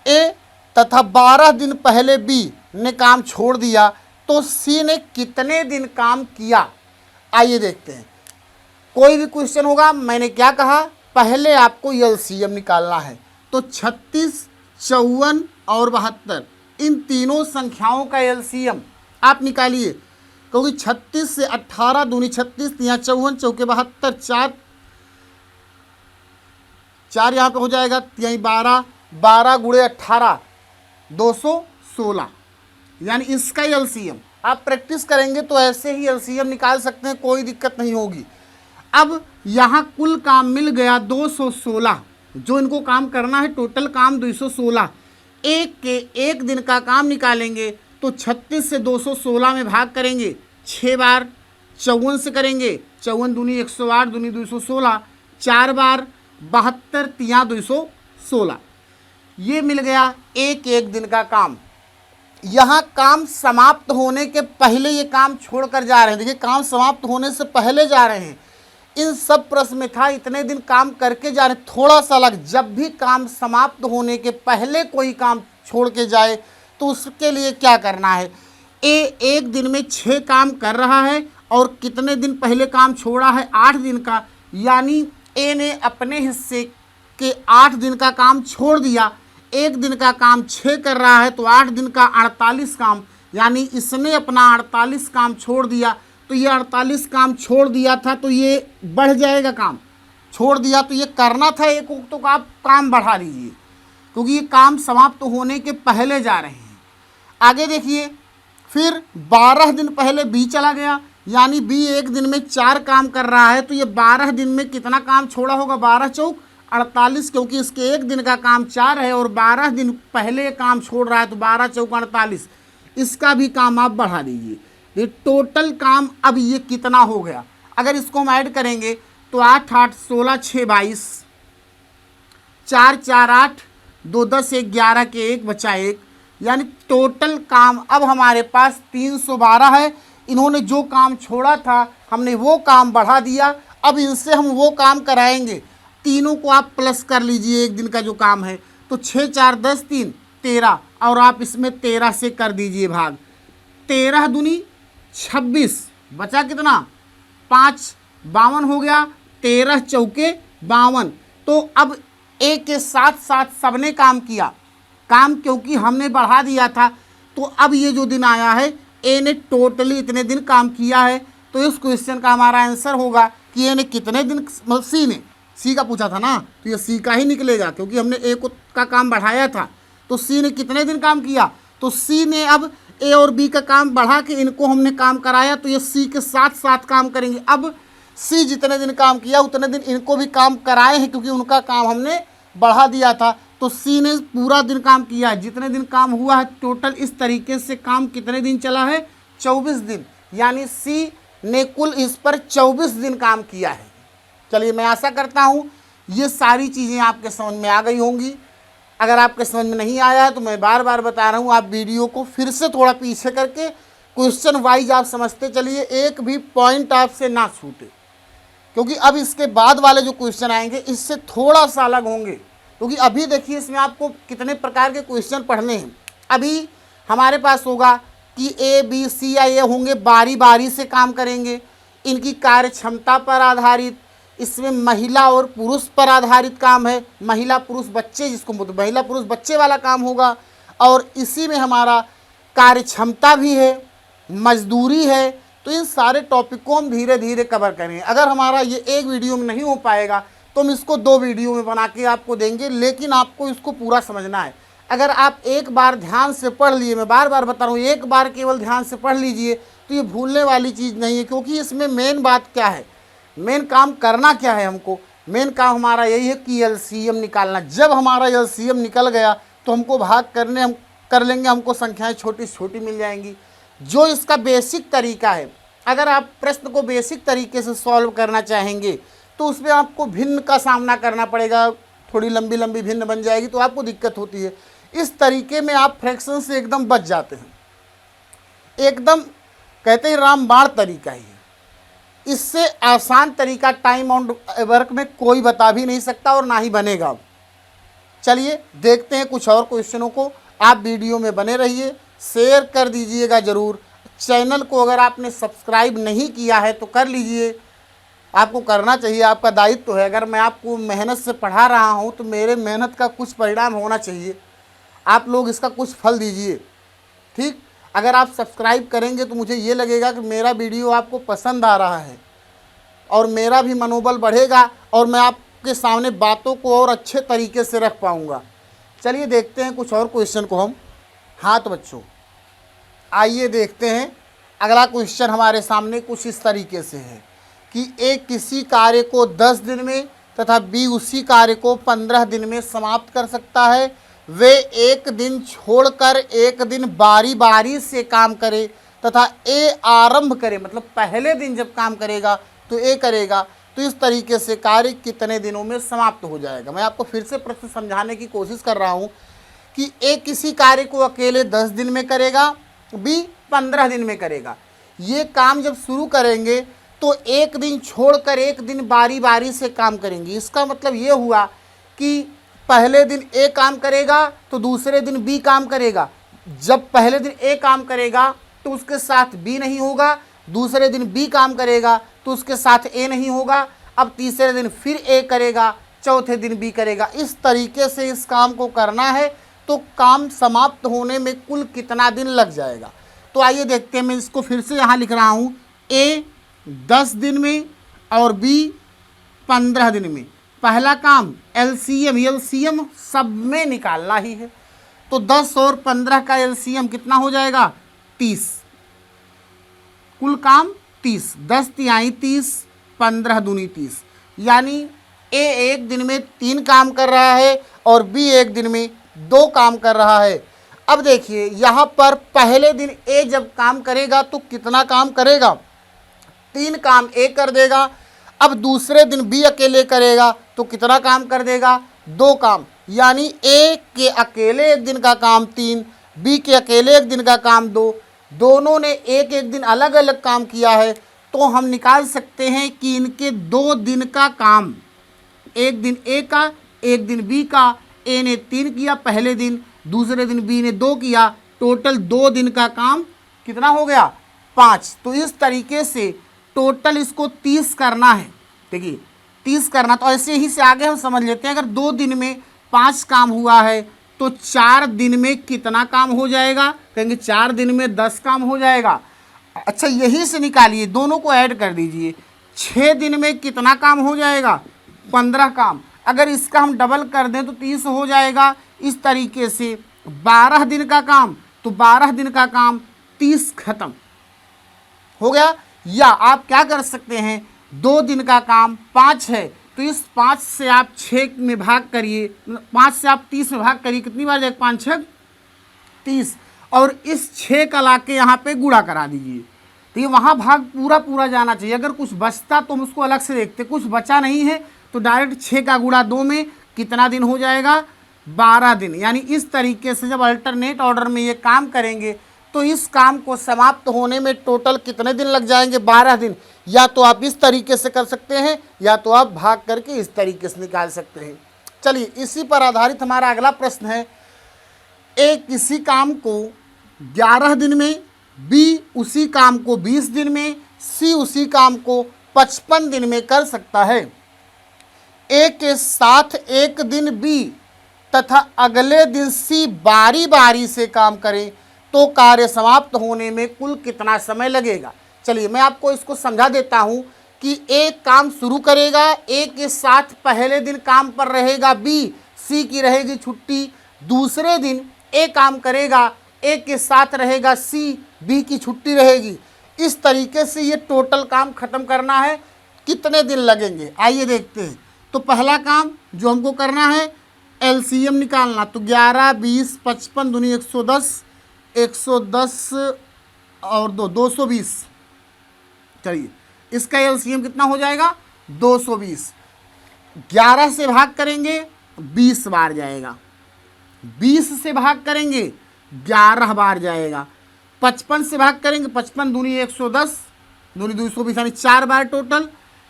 ए तथा 12 दिन पहले बी ने काम छोड़ दिया, तो सी ने कितने दिन काम किया? आइए देखते हैं। कोई भी क्वेश्चन होगा, मैंने क्या कहा? पहले आपको एलसीएम निकालना है। तो 36, 54 और 72 इन तीनों संख्याओं का एलसीएम आप निकालिए, क्योंकि 36 से 18 दूनी 36, यहाँ 54 चौके 72, 4 यहाँ पे हो जाएगा, यहीं 12 गुणे 18 216। यानी इसका एलसीएम आप प्रैक्टिस करेंगे तो ऐसे ही एलसीएम निकाल सकते हैं, कोई दिक्कत नहीं होगी। अब यहाँ कुल काम मिल गया 216, जो इनको काम करना है टोटल काम 216। एक दिन का काम निकालेंगे तो 36 से 216 में भाग करेंगे, 6 बार 54 से करेंगे, 54 दूनी 108 दूनी 216, 4 बार 72 तिया 216। ये मिल गया एक दिन का काम। यहाँ काम समाप्त होने के पहले ये काम छोड़कर जा रहे हैं। देखिए, काम समाप्त होने से पहले जा रहे हैं। इन सब प्रश्न में था इतने दिन काम करके जा रहे हैं। थोड़ा सा अलग, जब भी काम समाप्त होने के पहले कोई काम छोड़ के जाए तो उसके लिए क्या करना है? ए 1 दिन में 6 काम कर रहा है और कितने दिन पहले काम छोड़ा है? 8 दिन का। यानी ए ने अपने हिस्से के 8 दिन का काम छोड़ दिया। 1 दिन का काम 6 कर रहा है तो 8 दिन का 48 काम, यानी इसने अपना 48 काम छोड़ दिया। तो ये 48 काम छोड़ दिया था तो ये बढ़ जाएगा। काम छोड़ दिया तो ये करना था एक, तो आप काम बढ़ा लीजिए, क्योंकि ये काम समाप्त होने के पहले जा रहे हैं। आगे देखिए, फिर 12 दिन पहले बी चला गया, यानी बी 1 दिन में 4 काम कर रहा है, तो ये 12 दिन में कितना काम छोड़ा होगा? 12 चौक 48, क्योंकि इसके 1 दिन का काम 4 है और 12 दिन पहले काम छोड़ रहा है तो 12 चौक 48। इसका भी काम आप बढ़ा दीजिए। ये टोटल काम अब ये कितना हो गया? अगर इसको हम ऐड करेंगे तो 8 8 16 6 22, 4 4 8 2 10 1 11 के 1 बचा 1, यानी टोटल काम अब हमारे पास 312 है। इन्होंने जो काम छोड़ा था हमने वो काम बढ़ा दिया, अब इनसे हम वो काम कराएंगे। तीनों को आप प्लस कर लीजिए, एक दिन का जो काम है, तो 6 4 10 3 13, और आप इसमें 13 से कर दीजिए भाग। 13 दूनी 26, बचा कितना 5, 52 हो गया। 13 चौके 52। तो अब ए के साथ साथ सबने काम किया, काम क्योंकि हमने बढ़ा दिया था, तो अब ये जो दिन आया है ए ने टोटली इतने दिन काम किया है। तो इस क्वेश्चन का हमारा आंसर होगा कि ए ने कितने दिन, मतलब सी ने, सी का पूछा था ना, तो ये सी का ही निकलेगा क्योंकि हमने ए को का काम बढ़ाया था। तो सी ने कितने दिन काम किया, तो सी ने अब ए और बी का काम बढ़ा के इनको हमने काम कराया, तो ये सी के साथ साथ काम करेंगे। अब सी जितने दिन काम किया उतने दिन इनको भी काम कराए हैं क्योंकि उनका काम हमने बढ़ा दिया था। तो सी ने पूरा दिन काम किया है, जितने दिन काम हुआ है टोटल। इस तरीके से काम कितने दिन चला है, 24 दिन, यानी सी ने कुल इस पर 24 दिन काम किया है। चलिए, मैं आशा करता हूँ ये सारी चीज़ें आपके समझ में आ गई होंगी। अगर आपके समझ में नहीं आया है तो मैं बार बार बता रहा हूँ, आप वीडियो को फिर से थोड़ा पीछे करके क्वेश्चन वाइज आप समझते चलिए, एक भी पॉइंट आपसे ना छूटे, क्योंकि अब इसके बाद वाले जो क्वेश्चन आएंगे इससे थोड़ा सा अलग होंगे। क्योंकि अभी देखिए इसमें आपको कितने प्रकार के क्वेश्चन पढ़ने हैं। अभी हमारे पास होगा कि ए बी सी या ये होंगे, बारी बारी से काम करेंगे, इनकी कार्य क्षमता पर आधारित, इसमें महिला और पुरुष पर आधारित काम है, महिला पुरुष बच्चे, जिसको महिला पुरुष बच्चे वाला काम होगा, और इसी में हमारा कार्य क्षमता भी है, मजदूरी है। तो इन सारे टॉपिक को हम धीरे धीरे कवर करेंगे। अगर हमारा ये एक वीडियो में नहीं हो पाएगा तो हम इसको 2 वीडियो में बना के आपको देंगे, लेकिन आपको इसको पूरा समझना है। अगर आप एक बार ध्यान से पढ़ लिए, मैं बार बार बता रहा हूँ, एक बार केवल ध्यान से पढ़ लीजिए तो ये भूलने वाली चीज़ नहीं है। क्योंकि इसमें मेन बात क्या है, मेन काम करना क्या है हमको, मेन काम हमारा यही है कि एलसीएम निकालना। जब हमारा एलसीएम निकल गया तो हमको भाग करने हम कर लेंगे, हमको संख्याएं छोटी छोटी मिल जाएंगी। जो इसका बेसिक तरीका है, अगर आप प्रश्न को बेसिक तरीके से सॉल्व करना चाहेंगे तो उसमें आपको भिन्न का सामना करना पड़ेगा, थोड़ी लंबी लंबी भिन्न बन जाएगी तो आपको दिक्कत होती है। इस तरीके में आप फ्रैक्शन से एकदम बच जाते हैं, एकदम कहते हैं रामबाण तरीका ही है। इससे आसान तरीका टाइम ऑन वर्क में कोई बता भी नहीं सकता और ना ही बनेगा। चलिए देखते हैं कुछ और क्वेश्चनों को। आप वीडियो में बने रहिए, शेयर कर दीजिएगा ज़रूर। चैनल को अगर आपने सब्सक्राइब नहीं किया है तो कर लीजिए, आपको करना चाहिए, आपका दायित्व है। अगर मैं आपको मेहनत से पढ़ा रहा हूँ तो मेरे मेहनत का कुछ परिणाम होना चाहिए, आप लोग इसका कुछ फल दीजिए, ठीक। अगर आप सब्सक्राइब करेंगे तो मुझे ये लगेगा कि मेरा वीडियो आपको पसंद आ रहा है और मेरा भी मनोबल बढ़ेगा और मैं आपके सामने बातों को और अच्छे तरीके से रख पाऊँगा। चलिए देखते हैं कुछ और क्वेश्चन को हम। हाँ तो बच्चों, आइए देखते हैं। अगला क्वेश्चन हमारे सामने कुछ इस तरीके से है कि ए किसी कार्य को 10 दिन में तथा बी उसी कार्य को 15 दिन में समाप्त कर सकता है। वे एक दिन छोड़कर एक दिन बारी बारी से काम करे तथा ए आरंभ करे, मतलब पहले दिन जब काम करेगा तो ए करेगा, तो इस तरीके से कार्य कितने दिनों में समाप्त हो जाएगा। मैं आपको फिर से प्रश्न समझाने की कोशिश कर रहा हूँ कि ए किसी कार्य को अकेले 10 दिन में करेगा, बी 15 दिन में करेगा। ये काम जब शुरू करेंगे तो एक दिन छोड़कर एक दिन बारी बारी से काम करेंगे। इसका मतलब ये हुआ कि पहले दिन ए काम करेगा तो दूसरे दिन बी काम करेगा। जब पहले दिन ए काम करेगा तो उसके साथ बी नहीं होगा, दूसरे दिन बी काम करेगा तो उसके साथ ए नहीं होगा, अब तीसरे दिन फिर ए करेगा, चौथे दिन बी करेगा। इस तरीके से इस काम को करना है तो काम समाप्त होने में कुल कितना दिन लग जाएगा। तो आइए देखते हैं, मैं इसको फिर से यहाँ लिख रहा हूँ, ए 10 दिन में और बी 15 दिन में। पहला काम एलसीएम सब में निकालना ही है, तो 10 और 15 का एलसीएम कितना हो जाएगा, 30। कुल काम 30, 10 तिहाई 30, 15 दूनी 30, यानी ए एक दिन में 3 काम कर रहा है और बी एक दिन में 2 काम कर रहा है। अब देखिए यहाँ पर पहले दिन ए जब काम करेगा तो कितना काम करेगा, 3 काम ए कर देगा। अब दूसरे दिन बी अकेले करेगा तो कितना काम कर देगा, 2 काम। यानी ए के अकेले एक दिन का काम 3, बी के अकेले एक दिन का काम 2, दोनों ने एक एक दिन अलग अलग काम किया है, तो हम निकाल सकते हैं कि इनके 2 दिन का काम, एक दिन ए का एक दिन बी का, ए ने 3 किया पहले दिन, दूसरे दिन बी ने 2 किया, टोटल 2 दिन का काम कितना हो गया 5। तो इस तरीके से टोटल इसको 30 करना है। देखिए 30 करना, तो ऐसे ही से आगे हम समझ लेते हैं। अगर 2 दिन में 5 काम हुआ है तो 4 दिन में कितना काम हो जाएगा, कहेंगे 4 दिन में 10 काम हो जाएगा। अच्छा यही से निकालिए, दोनों को ऐड कर दीजिए, 6 दिन में कितना काम हो जाएगा 15 काम। अगर इसका हम डबल कर दें तो 30 हो जाएगा। इस तरीके से 12 दिन का काम, तो 12 दिन का काम 30 खत्म हो गया। या आप क्या कर सकते हैं, 2 दिन का काम 5 है, तो इस 5 से आप 6 में भाग करिए, 5 से आप 30 में भाग करिए, कितनी बार जाएगा 5 6 30, और इस 6 का ला के यहाँ पे गुणा करा दीजिए। तो ये वहाँ भाग पूरा पूरा जाना चाहिए। अगर कुछ बचता तो हम उसको अलग से देखते, कुछ बचा नहीं है तो डायरेक्ट 6 का गुणा 2 में कितना दिन हो जाएगा 12 दिन। यानी इस तरीके से जब अल्टरनेट ऑर्डर में ये काम करेंगे तो इस काम को समाप्त होने में टोटल कितने दिन लग जाएंगे 12 दिन। या तो आप इस तरीके से कर सकते हैं या तो आप भाग करके इस तरीके से निकाल सकते हैं। चलिए इसी पर आधारित हमारा अगला प्रश्न है, ए किसी काम को 11 दिन में, बी उसी काम को 20 दिन में, सी उसी काम को 55 दिन में कर सकता है। ए के साथ एक दिन बी तथा अगले दिन सी बारी बारी से काम करें तो कार्य समाप्त होने में कुल कितना समय लगेगा। चलिए मैं आपको इसको समझा देता हूं कि एक काम शुरू करेगा, ए के साथ पहले दिन काम पर रहेगा बी, सी की रहेगी छुट्टी, दूसरे दिन ए काम करेगा, ए के साथ रहेगा सी, बी की छुट्टी रहेगी। इस तरीके से ये टोटल काम खत्म करना है, कितने दिन लगेंगे आइए देखते हैं। तो पहला काम जो हमको करना है एलसीएम निकालना, तो 11 20 55 दूनी 110, 110 और 220। चलिए इसका एलसीएम कितना हो जाएगा 220। 11 से भाग करेंगे 20 बार जाएगा, 20 से भाग करेंगे 11 बार जाएगा, 55 से भाग करेंगे 55 दूनी 110 दूनी 220 यानी 4 बार, टोटल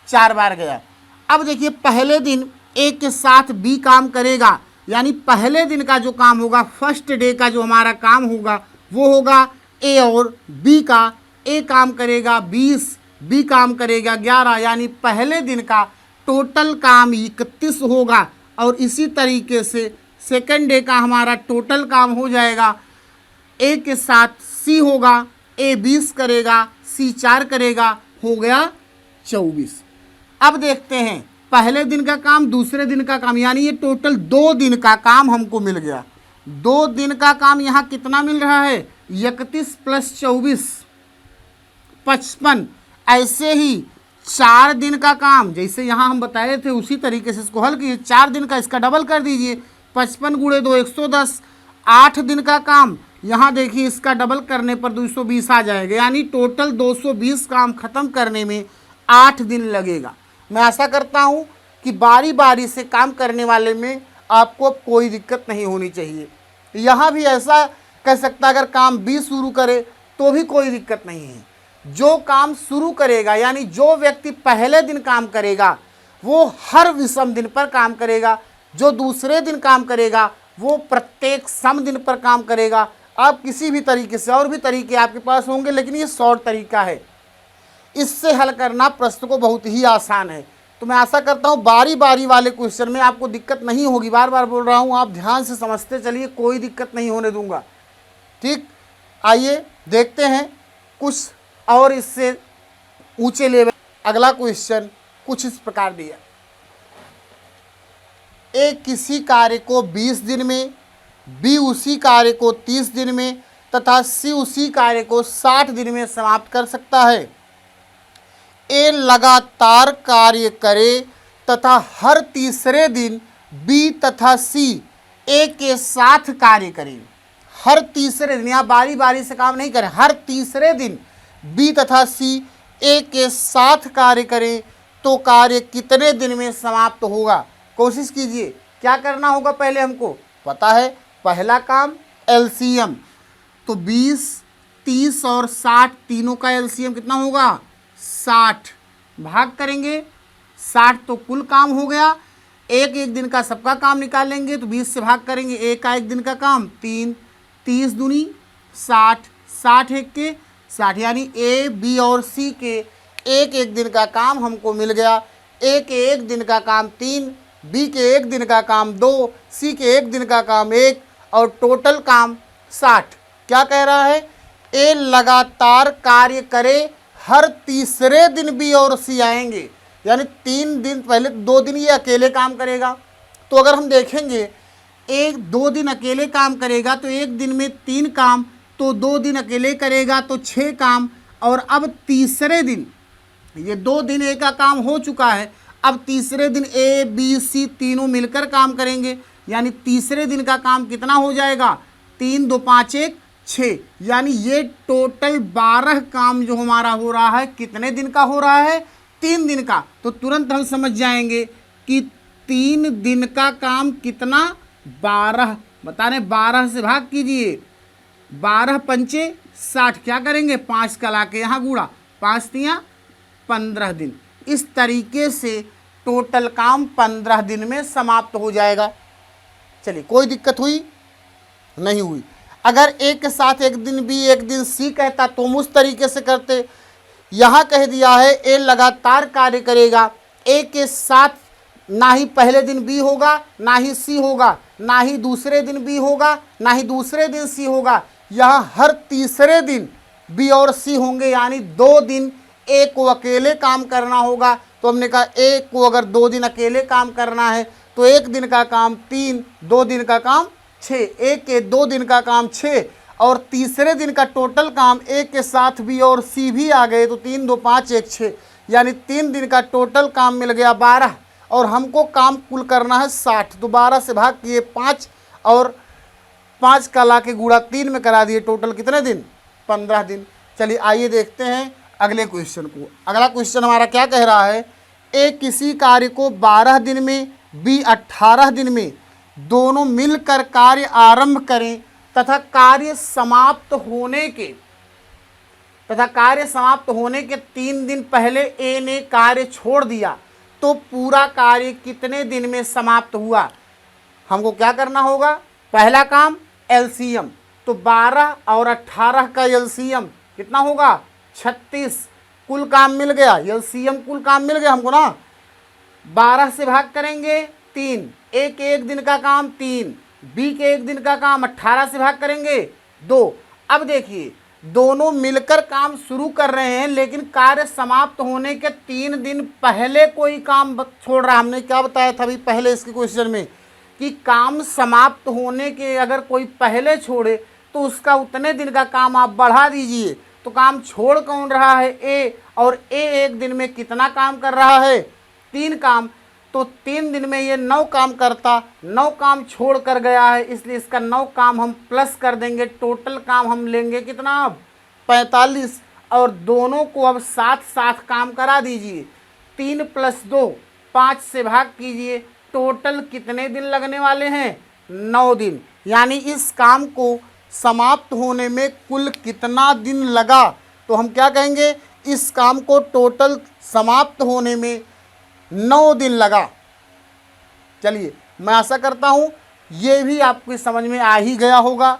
4 बार गया। अब देखिए पहले दिन ए के साथ बी काम करेगा, यानी पहले दिन का जो काम होगा, फर्स्ट डे का जो हमारा काम होगा वो होगा ए और बी का। ए काम करेगा 20, बी काम करेगा 11, यानी पहले दिन का टोटल काम 31 होगा। और इसी तरीके से सेकंड डे का हमारा टोटल काम हो जाएगा, ए के साथ सी होगा, ए 20 करेगा, सी 4 करेगा, हो गया 24। अब देखते हैं पहले दिन का काम दूसरे दिन का काम, यानी ये टोटल 2 दिन का काम हमको मिल गया। 2 दिन का काम यहाँ कितना मिल रहा है 31 + 24 55। ऐसे ही 4 दिन का काम जैसे यहाँ हम बताए थे उसी तरीके से इसको हल कीजिए। 4 दिन का इसका डबल कर दीजिए, 55 × 2 110। 8 दिन का काम यहाँ देखिए इसका डबल करने पर 220 आ जाएगा, यानी टोटल 220 काम खत्म करने में 8 दिन लगेगा। मैं आशा करता हूँ कि बारी बारी से काम करने वाले में आपको कोई दिक्कत नहीं होनी चाहिए। यहाँ भी ऐसा कह सकता है अगर काम बी शुरू करे तो भी कोई दिक्कत नहीं है। जो काम शुरू करेगा यानी जो व्यक्ति पहले दिन काम करेगा वो हर विषम दिन पर काम करेगा, जो दूसरे दिन काम करेगा वो प्रत्येक सम दिन पर काम करेगा। आप किसी भी तरीके से, और भी तरीके आपके पास होंगे लेकिन ये शॉर्ट तरीका है, इससे हल करना प्रश्न को बहुत ही आसान है। तो मैं आशा करता हूँ बारी बारी वाले क्वेश्चन में आपको दिक्कत नहीं होगी। बार बार बोल रहा हूँ, आप ध्यान से समझते चलिए, कोई दिक्कत नहीं होने दूंगा। ठीक, आइए देखते हैं कुछ और इससे ऊंचे लेवल। अगला क्वेश्चन कुछ इस प्रकार दिया, ए किसी कार्य को 20 दिन में, बी उसी कार्य को 30 दिन में तथा सी उसी कार्य को 60 दिन में समाप्त कर सकता है। ए लगातार कार्य करे तथा हर तीसरे दिन बी तथा सी ए के साथ कार्य करें। हर तीसरे दिन, यहाँ बारी बारी से काम नहीं करें, हर तीसरे दिन बी तथा सी ए के साथ कार्य करें तो कार्य कितने दिन में समाप्त होगा। कोशिश कीजिए क्या करना होगा पहले हमको पता है, पहला काम एलसीएम, तो 20, 30 और 60 तीनों का एलसीएम कितना होगा 60, भाग करेंगे 60 तो कुल काम हो गया, एक एक दिन का सबका काम निकालेंगे तो 20 से भाग करेंगे, एक का एक दिन का काम 3, 30 दूनी 60, 60 एक के 60, यानी ए बी और सी के एक एक दिन का काम हमको मिल गया। ए के एक दिन का काम 3, बी के एक दिन का काम 2, सी के एक दिन का काम 1 और टोटल काम 60। क्या कह रहा है, ए लगातार कार्य करे, हर तीसरे दिन बी और सी आएंगे, यानी 3 दिन पहले 2 दिन ये अकेले काम करेगा। तो अगर हम देखेंगे 2 दिन अकेले काम करेगा तो एक दिन में 3 काम, तो 2 दिन अकेले करेगा तो 6 काम, और अब तीसरे दिन, ये 2 दिन ए का काम हो चुका है, अब तीसरे दिन ए बी सी तीनों मिलकर काम करेंगे, यानी तीसरे दिन का काम कितना हो जाएगा 3, 2, 5, 1, 6, यानी ये टोटल 12 काम जो हमारा हो रहा है कितने दिन का हो रहा है 3 दिन का। तो तुरंत हम समझ जाएंगे कि 3 दिन का काम कितना 12, बता रहे 12 से भाग कीजिए, 12 पंचे 60, क्या करेंगे 5 का ला के यहाँ गुणा, 5 तियाँ 15 दिन। इस तरीके से टोटल काम 15 दिन में समाप्त हो जाएगा। चलिए, कोई दिक्कत हुई नहीं हुई। अगर एक के साथ एक दिन बी एक दिन सी कहता तो हम उस तरीके से करते। यहाँ कह दिया है ए लगातार कार्य करेगा, ए के साथ ना ही पहले दिन बी होगा ना ही सी होगा, ना ही दूसरे दिन बी होगा ना ही दूसरे दिन सी होगा, यहाँ हर तीसरे दिन बी और सी होंगे, यानी 2 दिन ए को अकेले काम करना होगा। तो हमने कहा ए को अगर 2 दिन अकेले काम करना है तो एक दिन का काम 3, 2 दिन का काम 6, ए के 2 दिन का काम 6, और तीसरे दिन का टोटल काम ए के साथ बी और सी भी आ गए तो 3, 2, 5, 1, 6, यानी 3 दिन का टोटल काम मिल गया 12, और हमको काम कुल करना है 60। तो 12 से भाग किए 5 और 5 का ला के गुणा 3 में करा दिए, टोटल कितने दिन 15 दिन। चलिए आइए देखते हैं अगले क्वेश्चन को। अगला क्वेश्चन हमारा क्या कह रहा है, ए किसी कार्य को 12 दिन में बी 18 दिन में दोनों मिलकर कार्य आरंभ करें तथा कार्य समाप्त होने के 3 दिन पहले ए ने कार्य छोड़ दिया तो पूरा कार्य कितने दिन में समाप्त हुआ। हमको क्या करना होगा, पहला काम एलसीएम, तो 12 और 18 का एलसीएम कितना होगा 36, कुल काम मिल गया, एलसीएम कुल काम मिल गया हमको ना। 12 से भाग करेंगे 3, ए के एक दिन का काम 3, बी के एक दिन का काम 18 से भाग करेंगे 2। अब देखिए दोनों मिलकर काम शुरू कर रहे हैं, लेकिन कार्य समाप्त होने के 3 दिन पहले कोई काम छोड़ रहा। हमने क्या बताया था अभी पहले इसके क्वेश्चन में कि काम समाप्त होने के अगर कोई पहले छोड़े तो उसका उतने दिन का काम आप बढ़ा दीजिए। तो काम छोड़ कौन रहा है ए, और ए एक दिन में कितना काम कर रहा है 3 काम, तो 3 दिन में ये 9 काम करता, 9 काम छोड़ कर गया है, इसलिए इसका 9 काम हम प्लस कर देंगे, टोटल काम हम लेंगे कितना 45, और दोनों को अब साथ साथ काम करा दीजिए। 3 + 2 5 से भाग कीजिए, टोटल कितने दिन लगने वाले हैं 9 दिन, यानी इस काम को समाप्त होने में कुल कितना दिन लगा। तो हम क्या कहेंगे, इस काम को टोटल समाप्त होने में 9 दिन लगा। चलिए, मैं आशा करता हूँ ये भी आपको समझ में आ ही गया होगा,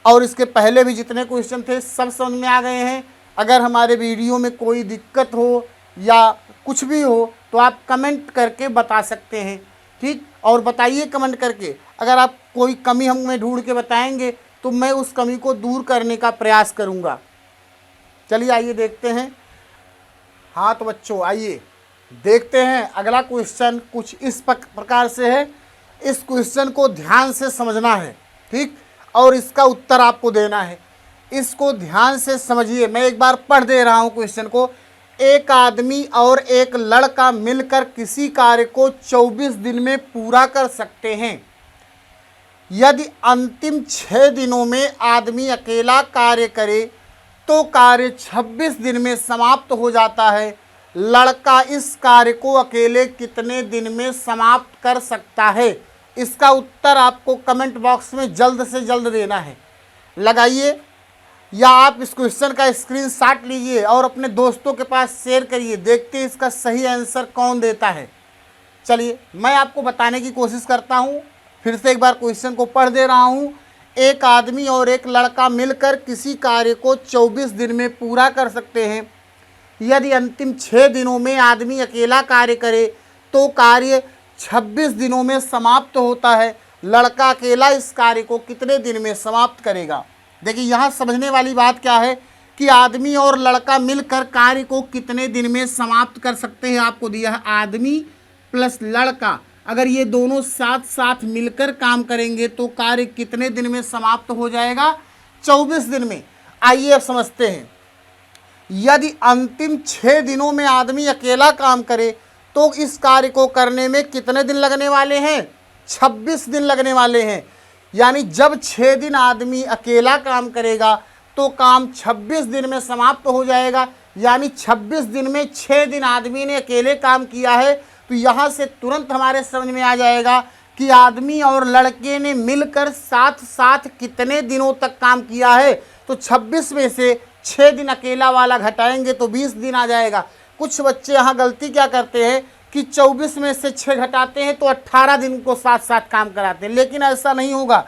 और इसके पहले भी जितने क्वेश्चन थे सब समझ में आ गए हैं। अगर हमारे वीडियो में कोई दिक्कत हो या कुछ भी हो तो आप कमेंट करके बता सकते हैं, ठीक। और बताइए कमेंट करके, अगर आप कोई कमी हमें ढूंढ के बताएंगे तो मैं उस कमी को दूर करने का प्रयास करूँगा। चलिए आइए देखते हैं। हाँ तो बच्चों आइए देखते हैं अगला क्वेश्चन कुछ इस प्रकार से है। इस क्वेश्चन को ध्यान से समझना है, ठीक, और इसका उत्तर आपको देना है। इसको ध्यान से समझिए, मैं एक बार पढ़ दे रहा हूँ क्वेश्चन को। एक आदमी और एक लड़का मिलकर किसी कार्य को 24 दिन में पूरा कर सकते हैं। यदि अंतिम 6 दिनों में आदमी अकेला कार्य करे तो कार्य 26 दिन में समाप्त हो जाता है, लड़का इस कार्य को अकेले कितने दिन में समाप्त कर सकता है? इसका उत्तर आपको कमेंट बॉक्स में जल्द से जल्द देना है। लगाइए या आप इस क्वेश्चन का स्क्रीनशॉट लीजिए और अपने दोस्तों के पास शेयर करिए। देखते हैं इसका सही आंसर कौन देता है। चलिए मैं आपको बताने की कोशिश करता हूँ। फिर से एक बार क्वेश्चन को पढ़ दे रहा हूँ। एक आदमी और एक लड़का मिलकर किसी कार्य को 24 दिन में पूरा कर सकते हैं। यदि अंतिम 6 दिनों में आदमी अकेला कार्य करे तो कार्य 26 दिनों में समाप्त होता है। लड़का अकेला इस कार्य को कितने दिन में समाप्त करेगा? देखिए यहाँ समझने वाली बात क्या है कि आदमी और लड़का मिलकर कार्य को कितने दिन में समाप्त कर सकते हैं। आपको दिया है आदमी प्लस लड़का, अगर ये दोनों साथ साथ मिलकर काम करेंगे तो कार्य कितने दिन में समाप्त हो जाएगा? 24 दिन में। आइए अब समझते हैं। यदि अंतिम 6 दिनों में आदमी अकेला काम करे तो इस कार्य को करने में कितने दिन लगने वाले हैं? 26 दिन लगने वाले हैं। यानी जब 6 दिन आदमी अकेला काम करेगा तो काम 26 दिन में समाप्त हो जाएगा। यानी 26 दिन में 6 दिन आदमी ने अकेले काम किया है। तो यहाँ से तुरंत हमारे समझ में आ जाएगा कि आदमी और लड़के ने मिलकर साथ साथ कितने दिनों तक काम किया है। तो 26 में से 6 दिन अकेला वाला घटाएंगे तो 20 दिन आ जाएगा। कुछ बच्चे यहाँ गलती क्या करते हैं कि 24 में से 6 घटाते हैं तो 18 दिन को साथ साथ काम कराते हैं, लेकिन ऐसा नहीं होगा,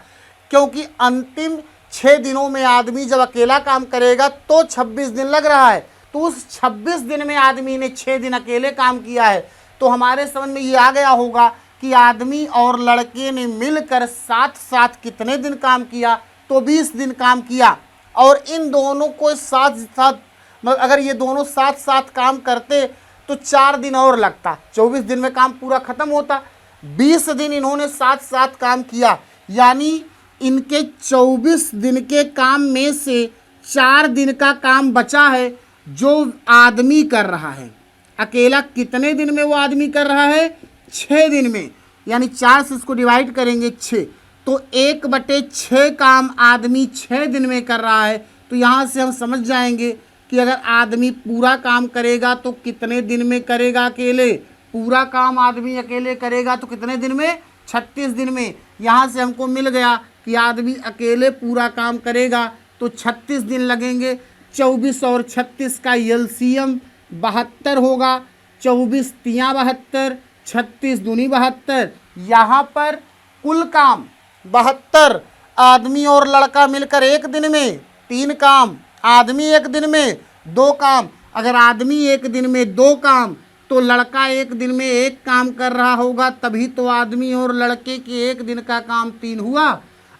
क्योंकि अंतिम 6 दिनों में आदमी जब अकेला काम करेगा तो 26 दिन लग रहा है। तो उस 26 दिन में आदमी ने 6 दिन अकेले काम किया है। तो हमारे समझ में ये आ गया होगा कि आदमी और लड़के ने मिलकर साथ साथ कितने दिन काम किया? तो 20 दिन काम किया। और इन दोनों को साथ साथ अगर ये दोनों साथ साथ काम करते तो 4 दिन और लगता, 24 दिन में काम पूरा खत्म होता। 20 दिन इन्होंने साथ साथ काम किया, यानी इनके 24 दिन के काम में से 4 दिन का काम बचा है जो आदमी कर रहा है। अकेला कितने दिन में वो आदमी कर रहा है? 6 दिन में। यानी 4 से इसको डिवाइड करेंगे 6, तो 1/6 काम आदमी 6 दिन में कर रहा है। तो यहाँ से हम समझ जाएंगे कि अगर आदमी पूरा काम करेगा तो कितने दिन में करेगा अकेले? पूरा काम आदमी अकेले करेगा तो कितने दिन में? 36 दिन में। यहाँ से हमको मिल गया कि आदमी अकेले पूरा काम करेगा तो 36 दिन लगेंगे। 24 और 36 का एलसीएम 72 होगा। 24 तियाँ 72, 36 दूनी 72। यहाँ पर कुल काम 72। आदमी और लड़का मिलकर 1 दिन में 3 काम, आदमी 1 दिन में 2 काम। अगर आदमी 1 दिन में 2 काम तो लड़का 1 दिन में 1 काम कर रहा होगा, तभी तो आदमी और लड़के के 1 दिन का काम 3 हुआ।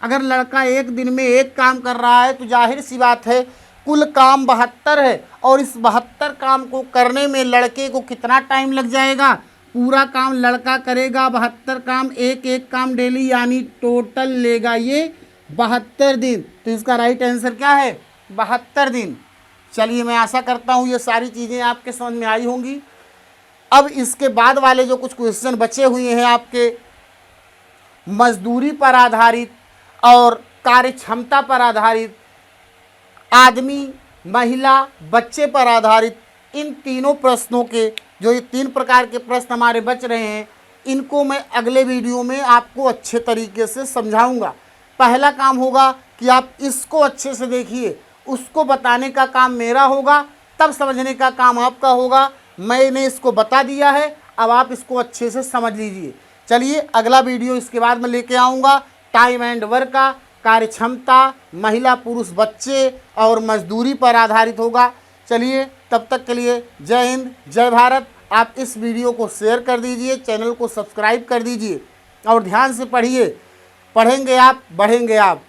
अगर लड़का 1 दिन में 1 काम कर रहा है तो जाहिर सी बात है कुल काम 72 है, और इस 72 काम को करने में लड़के को कितना टाइम लग जाएगा? पूरा काम लड़का करेगा 72 काम, एक एक काम डेली, यानी टोटल लेगा ये 72 दिन। तो इसका राइट आंसर क्या है? 72 दिन। चलिए मैं आशा करता हूँ ये सारी चीज़ें आपके समझ में आई होंगी। अब इसके बाद वाले जो कुछ क्वेश्चन बचे हुए हैं आपके मजदूरी पर आधारित और कार्य क्षमता पर आधारित, आदमी, महिला, बच्चे पर आधारित, इन तीनों प्रश्नों के जो ये 3 प्रकार के प्रश्न हमारे बच रहे हैं, इनको मैं अगले वीडियो में आपको अच्छे तरीके से समझाऊंगा। पहला काम होगा कि आप इसको अच्छे से देखिए, उसको बताने का काम मेरा होगा, तब समझने का काम आपका होगा। मैंने इसको बता दिया है, अब आप इसको अच्छे से समझ लीजिए। चलिए अगला वीडियो इसके बाद मैं लेके आऊँगा टाइम एंड वर्क का, कार्य क्षमता, महिला पुरुष बच्चे और मजदूरी पर आधारित होगा। चलिए तब तक के लिए जय हिंद, जय भारत। आप इस वीडियो को शेयर कर दीजिए, चैनल को सब्सक्राइब कर दीजिए और ध्यान से पढ़िए। पढ़ेंगे आप, बढ़ेंगे आप।